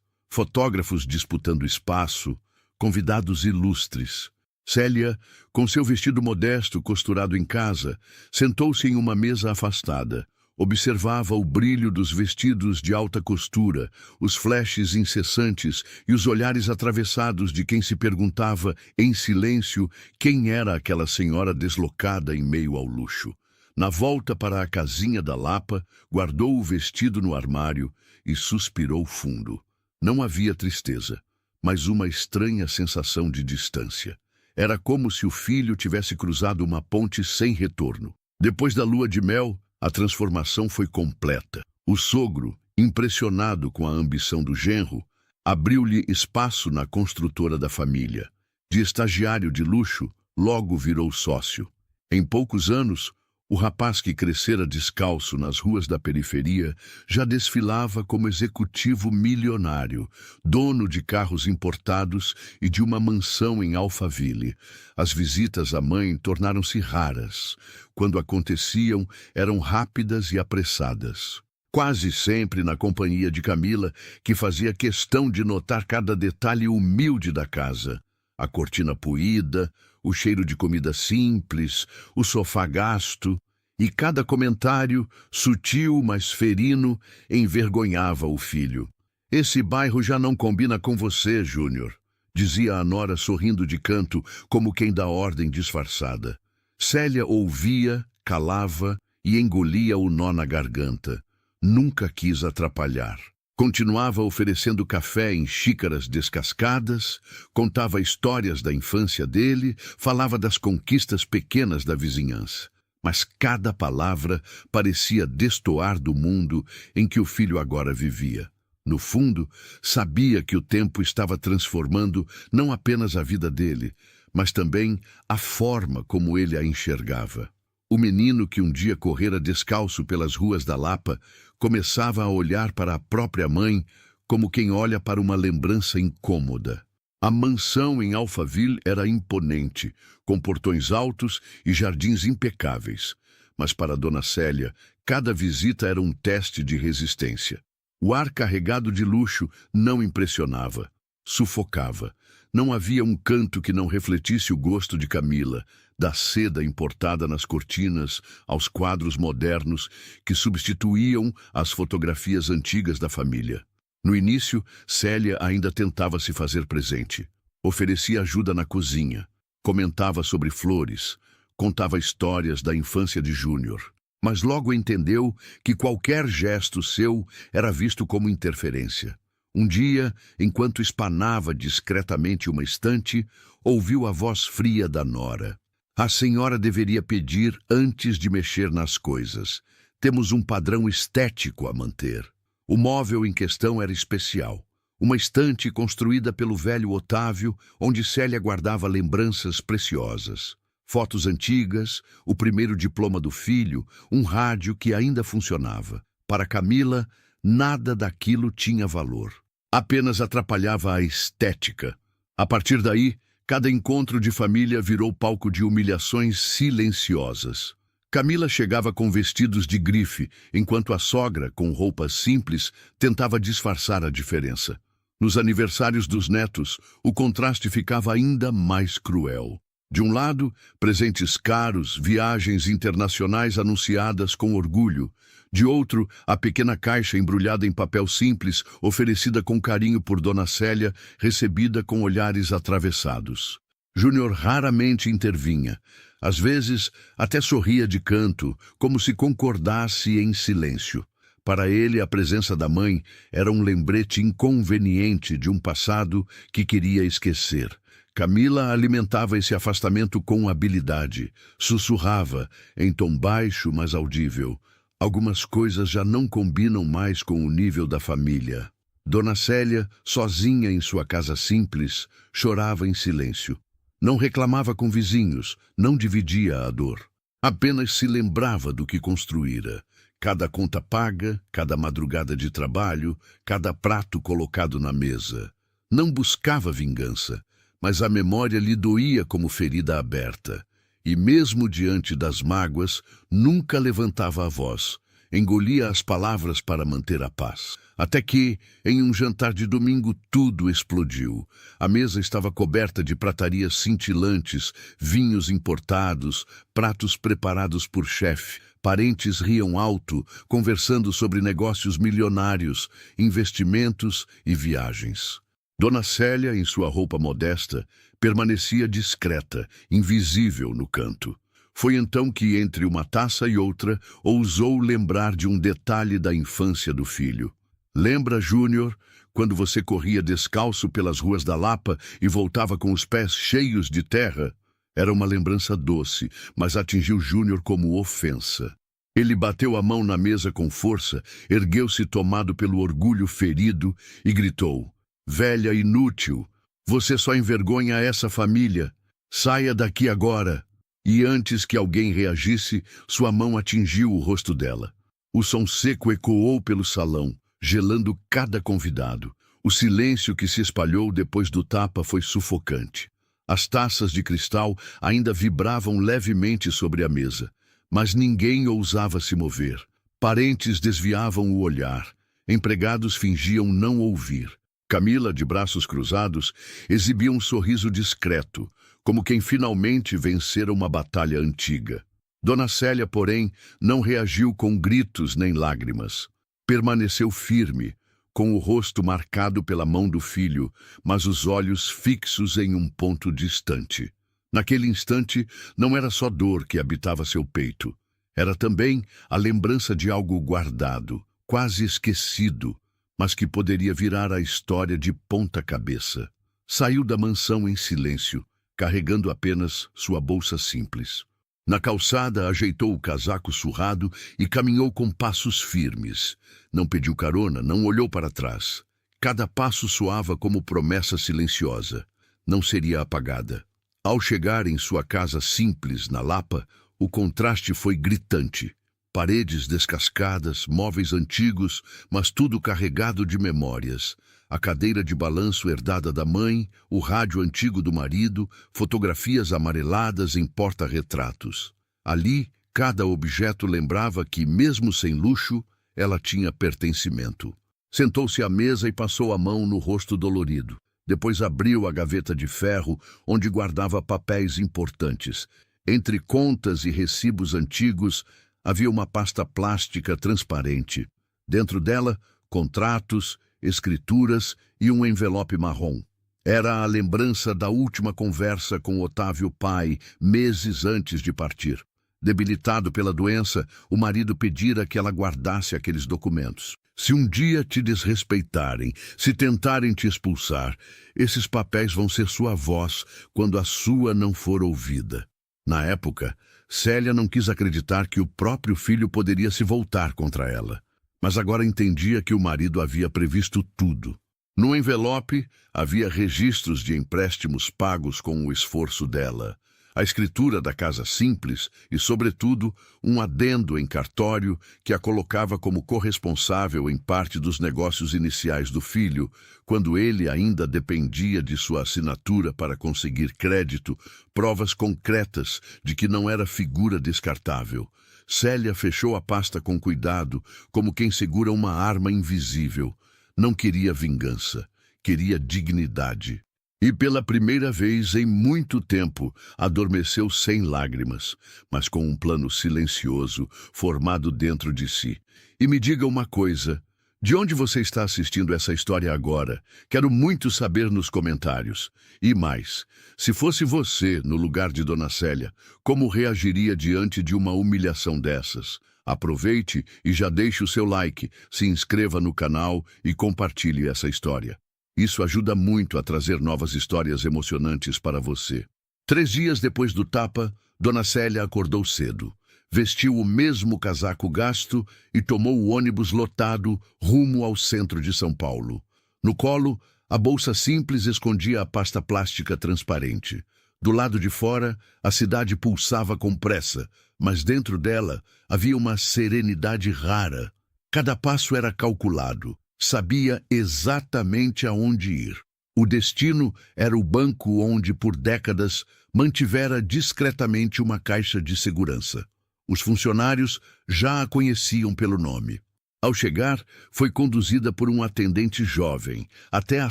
fotógrafos disputando espaço, convidados ilustres. Célia, com seu vestido modesto costurado em casa, sentou-se em uma mesa afastada. Observava o brilho dos vestidos de alta costura, os flashes incessantes e os olhares atravessados de quem se perguntava, em silêncio, quem era aquela senhora deslocada em meio ao luxo. Na volta para a casinha da Lapa, guardou o vestido no armário e suspirou fundo. Não havia tristeza, mas uma estranha sensação de distância. Era como se o filho tivesse cruzado uma ponte sem retorno. Depois da lua de mel, a transformação foi completa. O sogro, impressionado com a ambição do genro, abriu-lhe espaço na construtora da família. De estagiário de luxo, logo virou sócio. Em poucos anos, o rapaz que crescera descalço nas ruas da periferia já desfilava como executivo milionário, dono de carros importados e de uma mansão em Alphaville. As visitas à mãe tornaram-se raras. Quando aconteciam, eram rápidas e apressadas. Quase sempre na companhia de Camila, que fazia questão de notar cada detalhe humilde da casa. A cortina puída, o cheiro de comida simples, o sofá gasto, e cada comentário, sutil mas ferino, envergonhava o filho. "Esse bairro já não combina com você, Júnior", dizia a nora sorrindo de canto, como quem dá ordem disfarçada. Célia ouvia, calava e engolia o nó na garganta. Nunca quis atrapalhar. Continuava oferecendo café em xícaras descascadas, contava histórias da infância dele, falava das conquistas pequenas da vizinhança. Mas cada palavra parecia destoar do mundo em que o filho agora vivia. No fundo, sabia que o tempo estava transformando não apenas a vida dele, mas também a forma como ele a enxergava. O menino que um dia correra descalço pelas ruas da Lapa começava a olhar para a própria mãe como quem olha para uma lembrança incômoda. A mansão em Alphaville era imponente, com portões altos e jardins impecáveis. Mas para Dona Célia, cada visita era um teste de resistência. O ar carregado de luxo não impressionava, sufocava. Não havia um canto que não refletisse o gosto de Camila, da seda importada nas cortinas aos quadros modernos que substituíam as fotografias antigas da família. No início, Célia ainda tentava se fazer presente. Oferecia ajuda na cozinha, comentava sobre flores, contava histórias da infância de Júnior. Mas logo entendeu que qualquer gesto seu era visto como interferência. Um dia, enquanto espanava discretamente uma estante, ouviu a voz fria da nora. "A senhora deveria pedir antes de mexer nas coisas. Temos um padrão estético a manter." O móvel em questão era especial. Uma estante construída pelo velho Otávio, onde Célia guardava lembranças preciosas. Fotos antigas, o primeiro diploma do filho, um rádio que ainda funcionava. Para Camila, nada daquilo tinha valor. Apenas atrapalhava a estética. A partir daí, cada encontro de família virou palco de humilhações silenciosas. Camila chegava com vestidos de grife, enquanto a sogra, com roupas simples, tentava disfarçar a diferença. Nos aniversários dos netos, o contraste ficava ainda mais cruel. De um lado, presentes caros, viagens internacionais anunciadas com orgulho. De outro, a pequena caixa embrulhada em papel simples, oferecida com carinho por Dona Célia, recebida com olhares atravessados. Júnior raramente intervinha. Às vezes, até sorria de canto, como se concordasse em silêncio. Para ele, a presença da mãe era um lembrete inconveniente de um passado que queria esquecer. Camila alimentava esse afastamento com habilidade. Sussurrava, em tom baixo, mas audível. Algumas coisas já não combinam mais com o nível da família. Dona Célia, sozinha em sua casa simples, chorava em silêncio. Não reclamava com vizinhos, não dividia a dor. Apenas se lembrava do que construíra. Cada conta paga, cada madrugada de trabalho, cada prato colocado na mesa. Não buscava vingança, mas a memória lhe doía como ferida aberta. E mesmo diante das mágoas, nunca levantava a voz. Engolia as palavras para manter a paz. Até que, em um jantar de domingo, tudo explodiu. A mesa estava coberta de pratarias cintilantes, vinhos importados, pratos preparados por chefe. Parentes riam alto, conversando sobre negócios milionários, investimentos e viagens. Dona Célia, em sua roupa modesta, permanecia discreta, invisível no canto. Foi então que, entre uma taça e outra, ousou lembrar de um detalhe da infância do filho. Lembra, Júnior, quando você corria descalço pelas ruas da Lapa e voltava com os pés cheios de terra? Era uma lembrança doce, mas atingiu Júnior como ofensa. Ele bateu a mão na mesa com força, ergueu-se tomado pelo orgulho ferido e gritou: "Velha inútil, você só envergonha essa família. Saia daqui agora." E antes que alguém reagisse, sua mão atingiu o rosto dela. O som seco ecoou pelo salão, gelando cada convidado. O silêncio que se espalhou depois do tapa foi sufocante. As taças de cristal ainda vibravam levemente sobre a mesa, mas ninguém ousava se mover. Parentes desviavam o olhar. Empregados fingiam não ouvir. Camila, de braços cruzados, exibia um sorriso discreto, como quem finalmente vencera uma batalha antiga. Dona Célia, porém, não reagiu com gritos nem lágrimas. Permaneceu firme, com o rosto marcado pela mão do filho, mas os olhos fixos em um ponto distante. Naquele instante, não era só dor que habitava seu peito. Era também a lembrança de algo guardado, quase esquecido, mas que poderia virar a história de ponta cabeça. Saiu da mansão em silêncio, carregando apenas sua bolsa simples. Na calçada, ajeitou o casaco surrado e caminhou com passos firmes. Não pediu carona, não olhou para trás. Cada passo soava como promessa silenciosa. Não seria apagada. Ao chegar em sua casa simples, na Lapa, o contraste foi gritante. Paredes descascadas, móveis antigos, mas tudo carregado de memórias. A cadeira de balanço herdada da mãe, o rádio antigo do marido, fotografias amareladas em porta-retratos. Ali, cada objeto lembrava que, mesmo sem luxo, ela tinha pertencimento. Sentou-se à mesa e passou a mão no rosto dolorido. Depois abriu a gaveta de ferro, onde guardava papéis importantes. Entre contas e recibos antigos, havia uma pasta plástica transparente. Dentro dela, contratos, escrituras e um envelope marrom. Era a lembrança da última conversa com Otávio pai, meses antes de partir. Debilitado pela doença, o marido pedira que ela guardasse aqueles documentos. Se um dia te desrespeitarem, se tentarem te expulsar, esses papéis vão ser sua voz quando a sua não for ouvida. Na época, Célia não quis acreditar que o próprio filho poderia se voltar contra ela. Mas agora entendia que o marido havia previsto tudo. No envelope, havia registros de empréstimos pagos com o esforço dela, a escritura da casa simples e, sobretudo, um adendo em cartório que a colocava como corresponsável em parte dos negócios iniciais do filho, quando ele ainda dependia de sua assinatura para conseguir crédito, provas concretas de que não era figura descartável. Célia fechou a pasta com cuidado, como quem segura uma arma invisível. Não queria vingança, queria dignidade. E pela primeira vez em muito tempo, adormeceu sem lágrimas, mas com um plano silencioso formado dentro de si. E me diga uma coisa, de onde você está assistindo essa história agora? Quero muito saber nos comentários. E mais, se fosse você no lugar de Dona Célia, como reagiria diante de uma humilhação dessas? Aproveite e já deixe o seu like, se inscreva no canal e compartilhe essa história. Isso ajuda muito a trazer novas histórias emocionantes para você. 3 dias depois do tapa, Dona Célia acordou cedo. Vestiu o mesmo casaco gasto e tomou o ônibus lotado rumo ao centro de São Paulo. No colo, a bolsa simples escondia a pasta plástica transparente. Do lado de fora, a cidade pulsava com pressa, mas dentro dela havia uma serenidade rara. Cada passo era calculado, sabia exatamente aonde ir. O destino era o banco onde, por décadas, mantivera discretamente uma caixa de segurança. Os funcionários já a conheciam pelo nome. Ao chegar, foi conduzida por um atendente jovem até a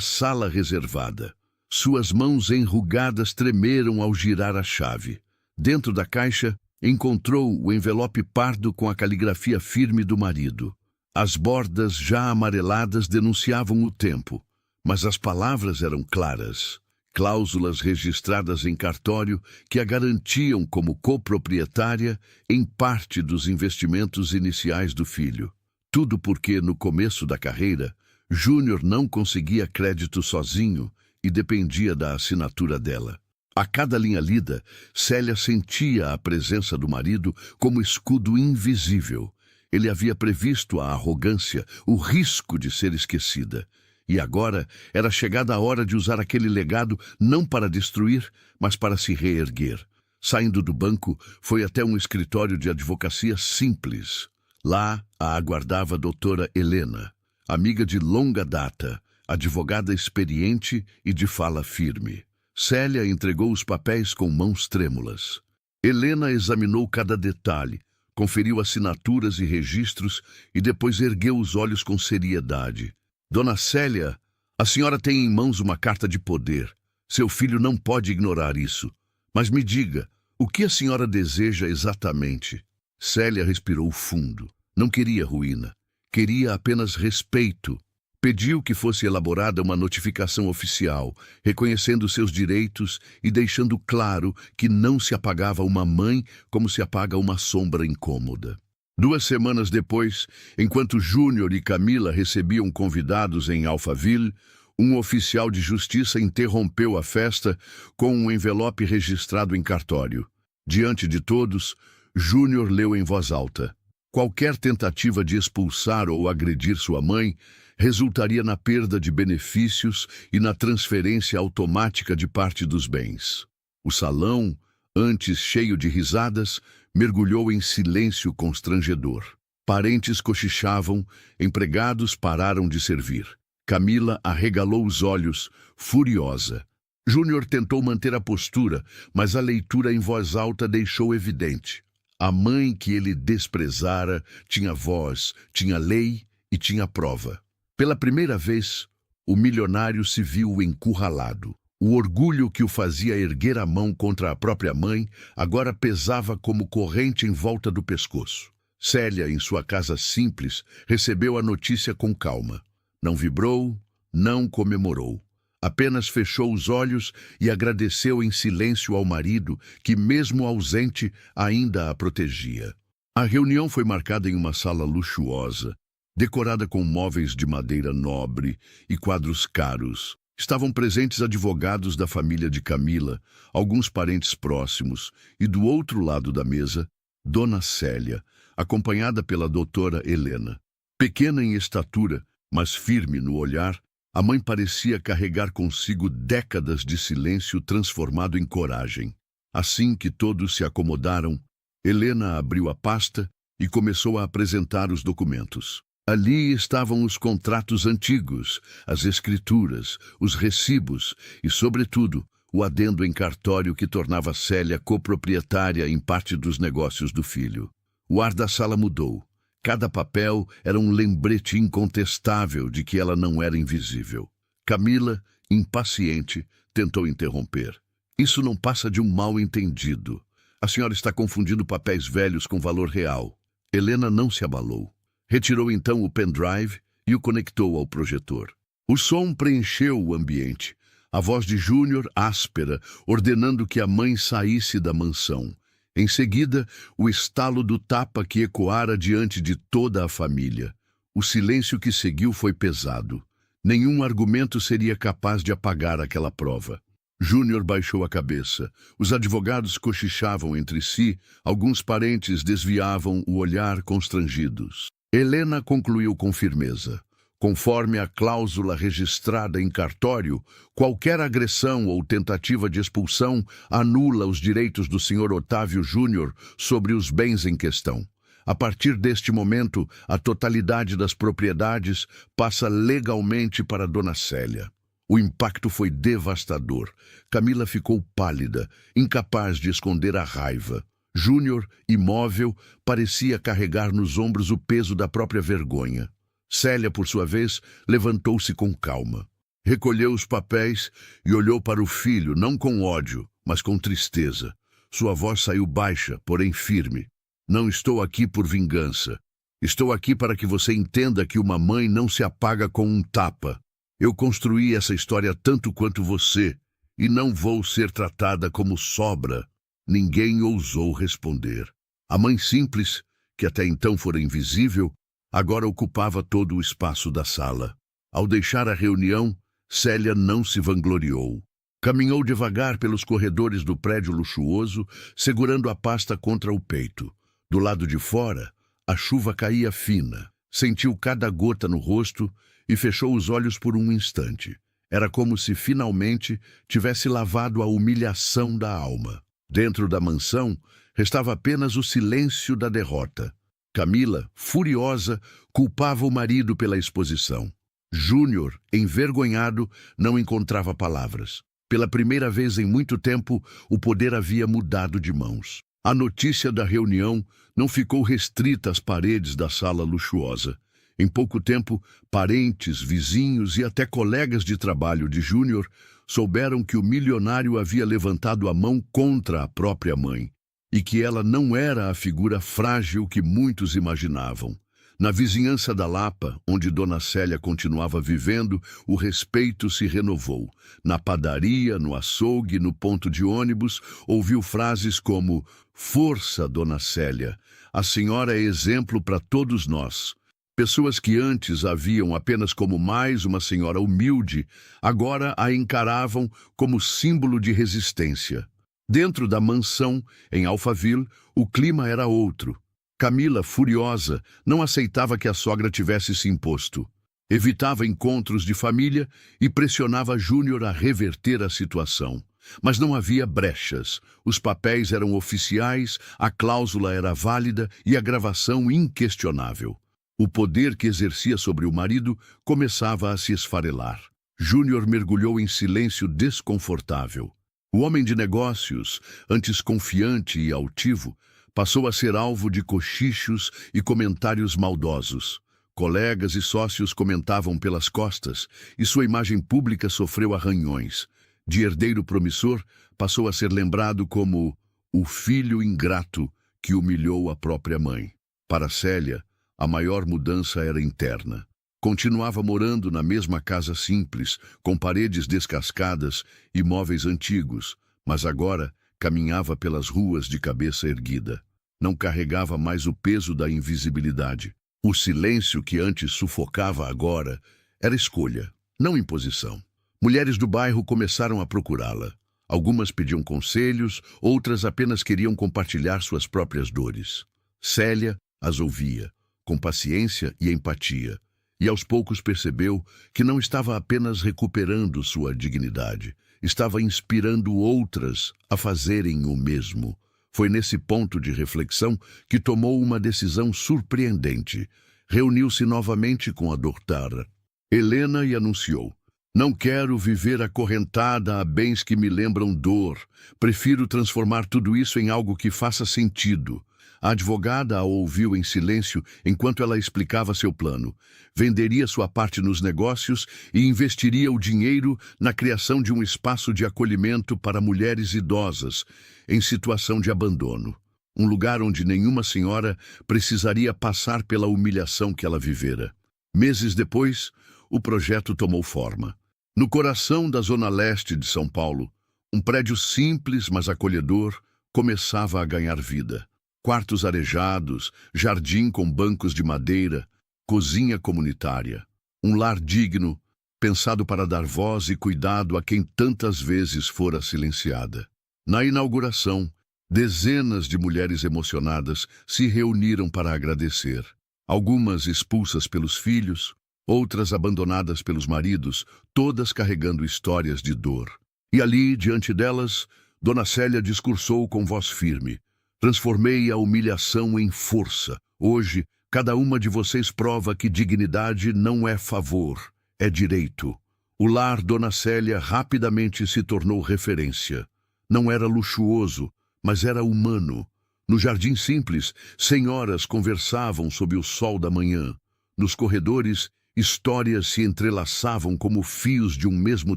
sala reservada. Suas mãos enrugadas tremeram ao girar a chave. Dentro da caixa, encontrou o envelope pardo com a caligrafia firme do marido. As bordas já amareladas denunciavam o tempo, mas as palavras eram claras. Cláusulas registradas em cartório que a garantiam como coproprietária em parte dos investimentos iniciais do filho. Tudo porque, no começo da carreira, Júnior não conseguia crédito sozinho e dependia da assinatura dela. A cada linha lida, Célia sentia a presença do marido como escudo invisível. Ele havia previsto a arrogância, o risco de ser esquecida. E agora era chegada a hora de usar aquele legado não para destruir, mas para se reerguer. Saindo do banco, foi até um escritório de advocacia simples. Lá a aguardava a doutora Helena, amiga de longa data, advogada experiente e de fala firme. Célia entregou os papéis com mãos trêmulas. Helena examinou cada detalhe, conferiu assinaturas e registros e depois ergueu os olhos com seriedade. Dona Célia, a senhora tem em mãos uma carta de poder. Seu filho não pode ignorar isso. Mas me diga, o que a senhora deseja exatamente? Célia respirou fundo. Não queria ruína. Queria apenas respeito. Pediu que fosse elaborada uma notificação oficial, reconhecendo seus direitos e deixando claro que não se apagava uma mãe como se apaga uma sombra incômoda. 2 semanas depois, enquanto Júnior e Camila recebiam convidados em Alphaville, um oficial de justiça interrompeu a festa com um envelope registrado em cartório. Diante de todos, Júnior leu em voz alta. Qualquer tentativa de expulsar ou agredir sua mãe resultaria na perda de benefícios e na transferência automática de parte dos bens. O salão, antes cheio de risadas, mergulhou em silêncio constrangedor. Parentes cochichavam, empregados pararam de servir. Camila arregalou os olhos, furiosa. Júnior tentou manter a postura, mas a leitura em voz alta deixou evidente. A mãe que ele desprezara tinha voz, tinha lei e tinha prova. Pela primeira vez, o milionário se viu encurralado. O orgulho que o fazia erguer a mão contra a própria mãe agora pesava como corrente em volta do pescoço. Célia, em sua casa simples, recebeu a notícia com calma. Não vibrou, não comemorou. Apenas fechou os olhos e agradeceu em silêncio ao marido, que, mesmo ausente, ainda a protegia. A reunião foi marcada em uma sala luxuosa, decorada com móveis de madeira nobre e quadros caros. Estavam presentes advogados da família de Camila, alguns parentes próximos, e do outro lado da mesa, Dona Célia, acompanhada pela doutora Helena. Pequena em estatura, mas firme no olhar, a mãe parecia carregar consigo décadas de silêncio transformado em coragem. Assim que todos se acomodaram, Helena abriu a pasta e começou a apresentar os documentos. Ali estavam os contratos antigos, as escrituras, os recibos e, sobretudo, o adendo em cartório que tornava Célia coproprietária em parte dos negócios do filho. O ar da sala mudou. Cada papel era um lembrete incontestável de que ela não era invisível. Camila, impaciente, tentou interromper. Isso não passa de um mal-entendido. A senhora está confundindo papéis velhos com valor real. Helena não se abalou. Retirou então o pendrive e o conectou ao projetor. O som preencheu o ambiente. A voz de Júnior, áspera, ordenando que a mãe saísse da mansão. Em seguida, o estalo do tapa que ecoara diante de toda a família. O silêncio que seguiu foi pesado. Nenhum argumento seria capaz de apagar aquela prova. Júnior baixou a cabeça. Os advogados cochichavam entre si, alguns parentes desviavam o olhar constrangidos. Helena concluiu com firmeza. Conforme a cláusula registrada em cartório, qualquer agressão ou tentativa de expulsão anula os direitos do Sr. Otávio Júnior sobre os bens em questão. A partir deste momento, a totalidade das propriedades passa legalmente para Dona Célia. O impacto foi devastador. Camila ficou pálida, incapaz de esconder a raiva. Júnior, imóvel, parecia carregar nos ombros o peso da própria vergonha. Célia, por sua vez, levantou-se com calma. Recolheu os papéis e olhou para o filho, não com ódio, mas com tristeza. Sua voz saiu baixa, porém firme. Não estou aqui por vingança. Estou aqui para que você entenda que uma mãe não se apaga com um tapa. Eu construí essa história tanto quanto você, e não vou ser tratada como sobra. Ninguém ousou responder. A mãe simples, que até então fora invisível, agora ocupava todo o espaço da sala. Ao deixar a reunião, Célia não se vangloriou. Caminhou devagar pelos corredores do prédio luxuoso, segurando a pasta contra o peito. Do lado de fora, a chuva caía fina. Sentiu cada gota no rosto e fechou os olhos por um instante. Era como se finalmente tivesse lavado a humilhação da alma. Dentro da mansão, restava apenas o silêncio da derrota. Camila, furiosa, culpava o marido pela exposição. Júnior, envergonhado, não encontrava palavras. Pela primeira vez em muito tempo, o poder havia mudado de mãos. A notícia da reunião não ficou restrita às paredes da sala luxuosa. Em pouco tempo, parentes, vizinhos e até colegas de trabalho de Júnior souberam que o milionário havia levantado a mão contra a própria mãe e que ela não era a figura frágil que muitos imaginavam. Na vizinhança da Lapa, onde Dona Célia continuava vivendo, o respeito se renovou. Na padaria, no açougue, no ponto de ônibus, ouviu frases como: "Força, Dona Célia, a senhora é exemplo para todos nós." Pessoas que antes a viam apenas como mais uma senhora humilde, agora a encaravam como símbolo de resistência. Dentro da mansão, em Alphaville, o clima era outro. Camila, furiosa, não aceitava que a sogra tivesse se imposto. Evitava encontros de família e pressionava Júnior a reverter a situação. Mas não havia brechas. Os papéis eram oficiais, a cláusula era válida e a gravação inquestionável. O poder que exercia sobre o marido começava a se esfarelar. Júnior mergulhou em silêncio desconfortável. O homem de negócios, antes confiante e altivo, passou a ser alvo de cochichos e comentários maldosos. Colegas e sócios comentavam pelas costas e sua imagem pública sofreu arranhões. De herdeiro promissor, passou a ser lembrado como o filho ingrato que humilhou a própria mãe. Para Célia, a maior mudança era interna. Continuava morando na mesma casa simples, com paredes descascadas e móveis antigos, mas agora caminhava pelas ruas de cabeça erguida. Não carregava mais o peso da invisibilidade. O silêncio que antes sufocava agora era escolha, não imposição. Mulheres do bairro começaram a procurá-la. Algumas pediam conselhos, outras apenas queriam compartilhar suas próprias dores. Célia as ouvia, com paciência e empatia, e aos poucos percebeu que não estava apenas recuperando sua dignidade, estava inspirando outras a fazerem o mesmo. Foi nesse ponto de reflexão que tomou uma decisão surpreendente. Reuniu-se novamente com a doutora Helena e anunciou: "Não quero viver acorrentada a bens que me lembram dor. Prefiro transformar tudo isso em algo que faça sentido." A advogada a ouviu em silêncio enquanto ela explicava seu plano. Venderia sua parte nos negócios e investiria o dinheiro na criação de um espaço de acolhimento para mulheres idosas em situação de abandono. Um lugar onde nenhuma senhora precisaria passar pela humilhação que ela vivera. Meses depois, o projeto tomou forma. No coração da zona leste de São Paulo, um prédio simples, mas acolhedor, começava a ganhar vida. Quartos arejados, jardim com bancos de madeira, cozinha comunitária. Um lar digno, pensado para dar voz e cuidado a quem tantas vezes fora silenciada. Na inauguração, dezenas de mulheres emocionadas se reuniram para agradecer. Algumas expulsas pelos filhos, outras abandonadas pelos maridos, todas carregando histórias de dor. E ali, diante delas, Dona Célia discursou com voz firme: transformei a humilhação em força. Hoje, cada uma de vocês prova que dignidade não é favor, é direito. O lar Dona Célia rapidamente se tornou referência. Não era luxuoso, mas era humano. No jardim simples, senhoras conversavam sob o sol da manhã. Nos corredores, histórias se entrelaçavam como fios de um mesmo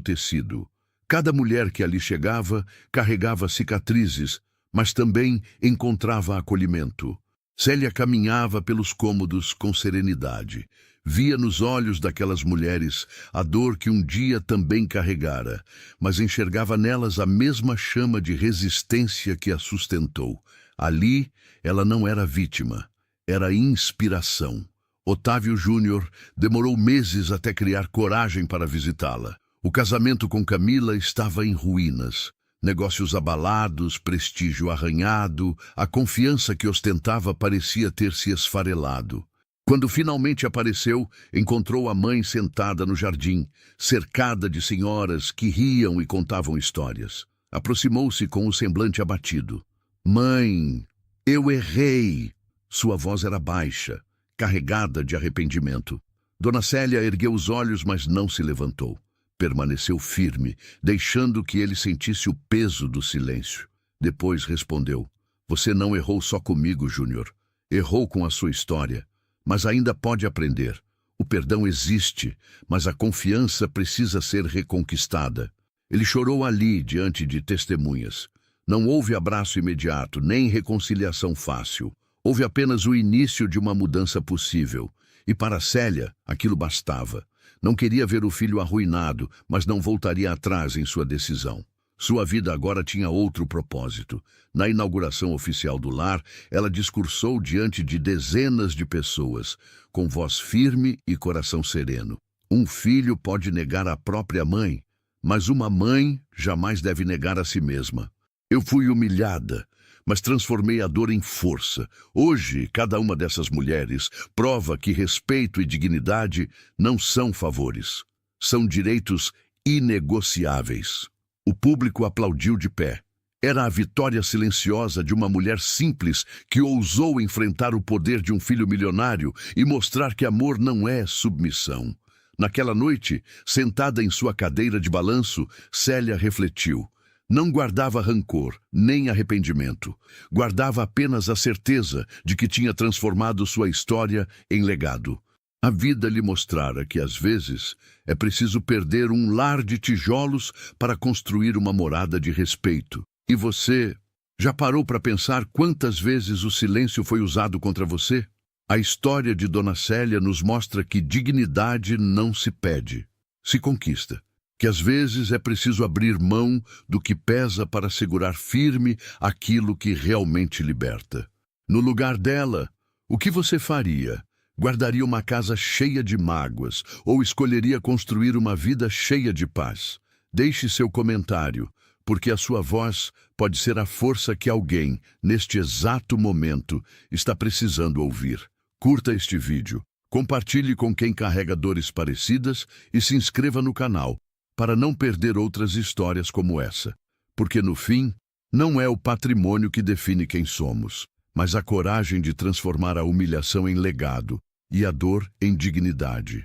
tecido. Cada mulher que ali chegava carregava cicatrizes, mas também encontrava acolhimento. Célia caminhava pelos cômodos com serenidade. Via nos olhos daquelas mulheres a dor que um dia também carregara, mas enxergava nelas a mesma chama de resistência que a sustentou. Ali, ela não era vítima, era inspiração. Otávio Júnior demorou meses até criar coragem para visitá-la. O casamento com Camila estava em ruínas. Negócios abalados, prestígio arranhado, a confiança que ostentava parecia ter se esfarelado. Quando finalmente apareceu, encontrou a mãe sentada no jardim, cercada de senhoras que riam e contavam histórias. Aproximou-se com o semblante abatido. Mãe, eu errei. Sua voz era baixa, carregada de arrependimento. Dona Célia ergueu os olhos, mas não se levantou. Permaneceu firme, deixando que ele sentisse o peso do silêncio. Depois respondeu: você não errou só comigo, Júnior. Errou com a sua história, mas ainda pode aprender. O perdão existe, mas a confiança precisa ser reconquistada. Ele chorou ali, diante de testemunhas. Não houve abraço imediato, nem reconciliação fácil. Houve apenas o início de uma mudança possível. E para Célia, aquilo bastava. Não queria ver o filho arruinado, mas não voltaria atrás em sua decisão. Sua vida agora tinha outro propósito. Na inauguração oficial do lar, ela discursou diante de dezenas de pessoas, com voz firme e coração sereno. Um filho pode negar a própria mãe, mas uma mãe jamais deve negar a si mesma. Eu fui humilhada, mas transformei a dor em força. Hoje, cada uma dessas mulheres prova que respeito e dignidade não são favores, são direitos inegociáveis. O público aplaudiu de pé. Era a vitória silenciosa de uma mulher simples que ousou enfrentar o poder de um filho milionário e mostrar que amor não é submissão. Naquela noite, sentada em sua cadeira de balanço, Célia refletiu. Não guardava rancor, nem arrependimento. Guardava apenas a certeza de que tinha transformado sua história em legado. A vida lhe mostrara que, às vezes, é preciso perder um lar de tijolos para construir uma morada de respeito. E você, já parou para pensar quantas vezes o silêncio foi usado contra você? A história de Dona Célia nos mostra que dignidade não se pede, se conquista. Que às vezes é preciso abrir mão do que pesa para segurar firme aquilo que realmente liberta. No lugar dela, o que você faria? Guardaria uma casa cheia de mágoas ou escolheria construir uma vida cheia de paz? Deixe seu comentário, porque a sua voz pode ser a força que alguém, neste exato momento, está precisando ouvir. Curta este vídeo, compartilhe com quem carrega dores parecidas e se inscreva no canal, para não perder outras histórias como essa. Porque, no fim, não é o patrimônio que define quem somos, mas a coragem de transformar a humilhação em legado e a dor em dignidade.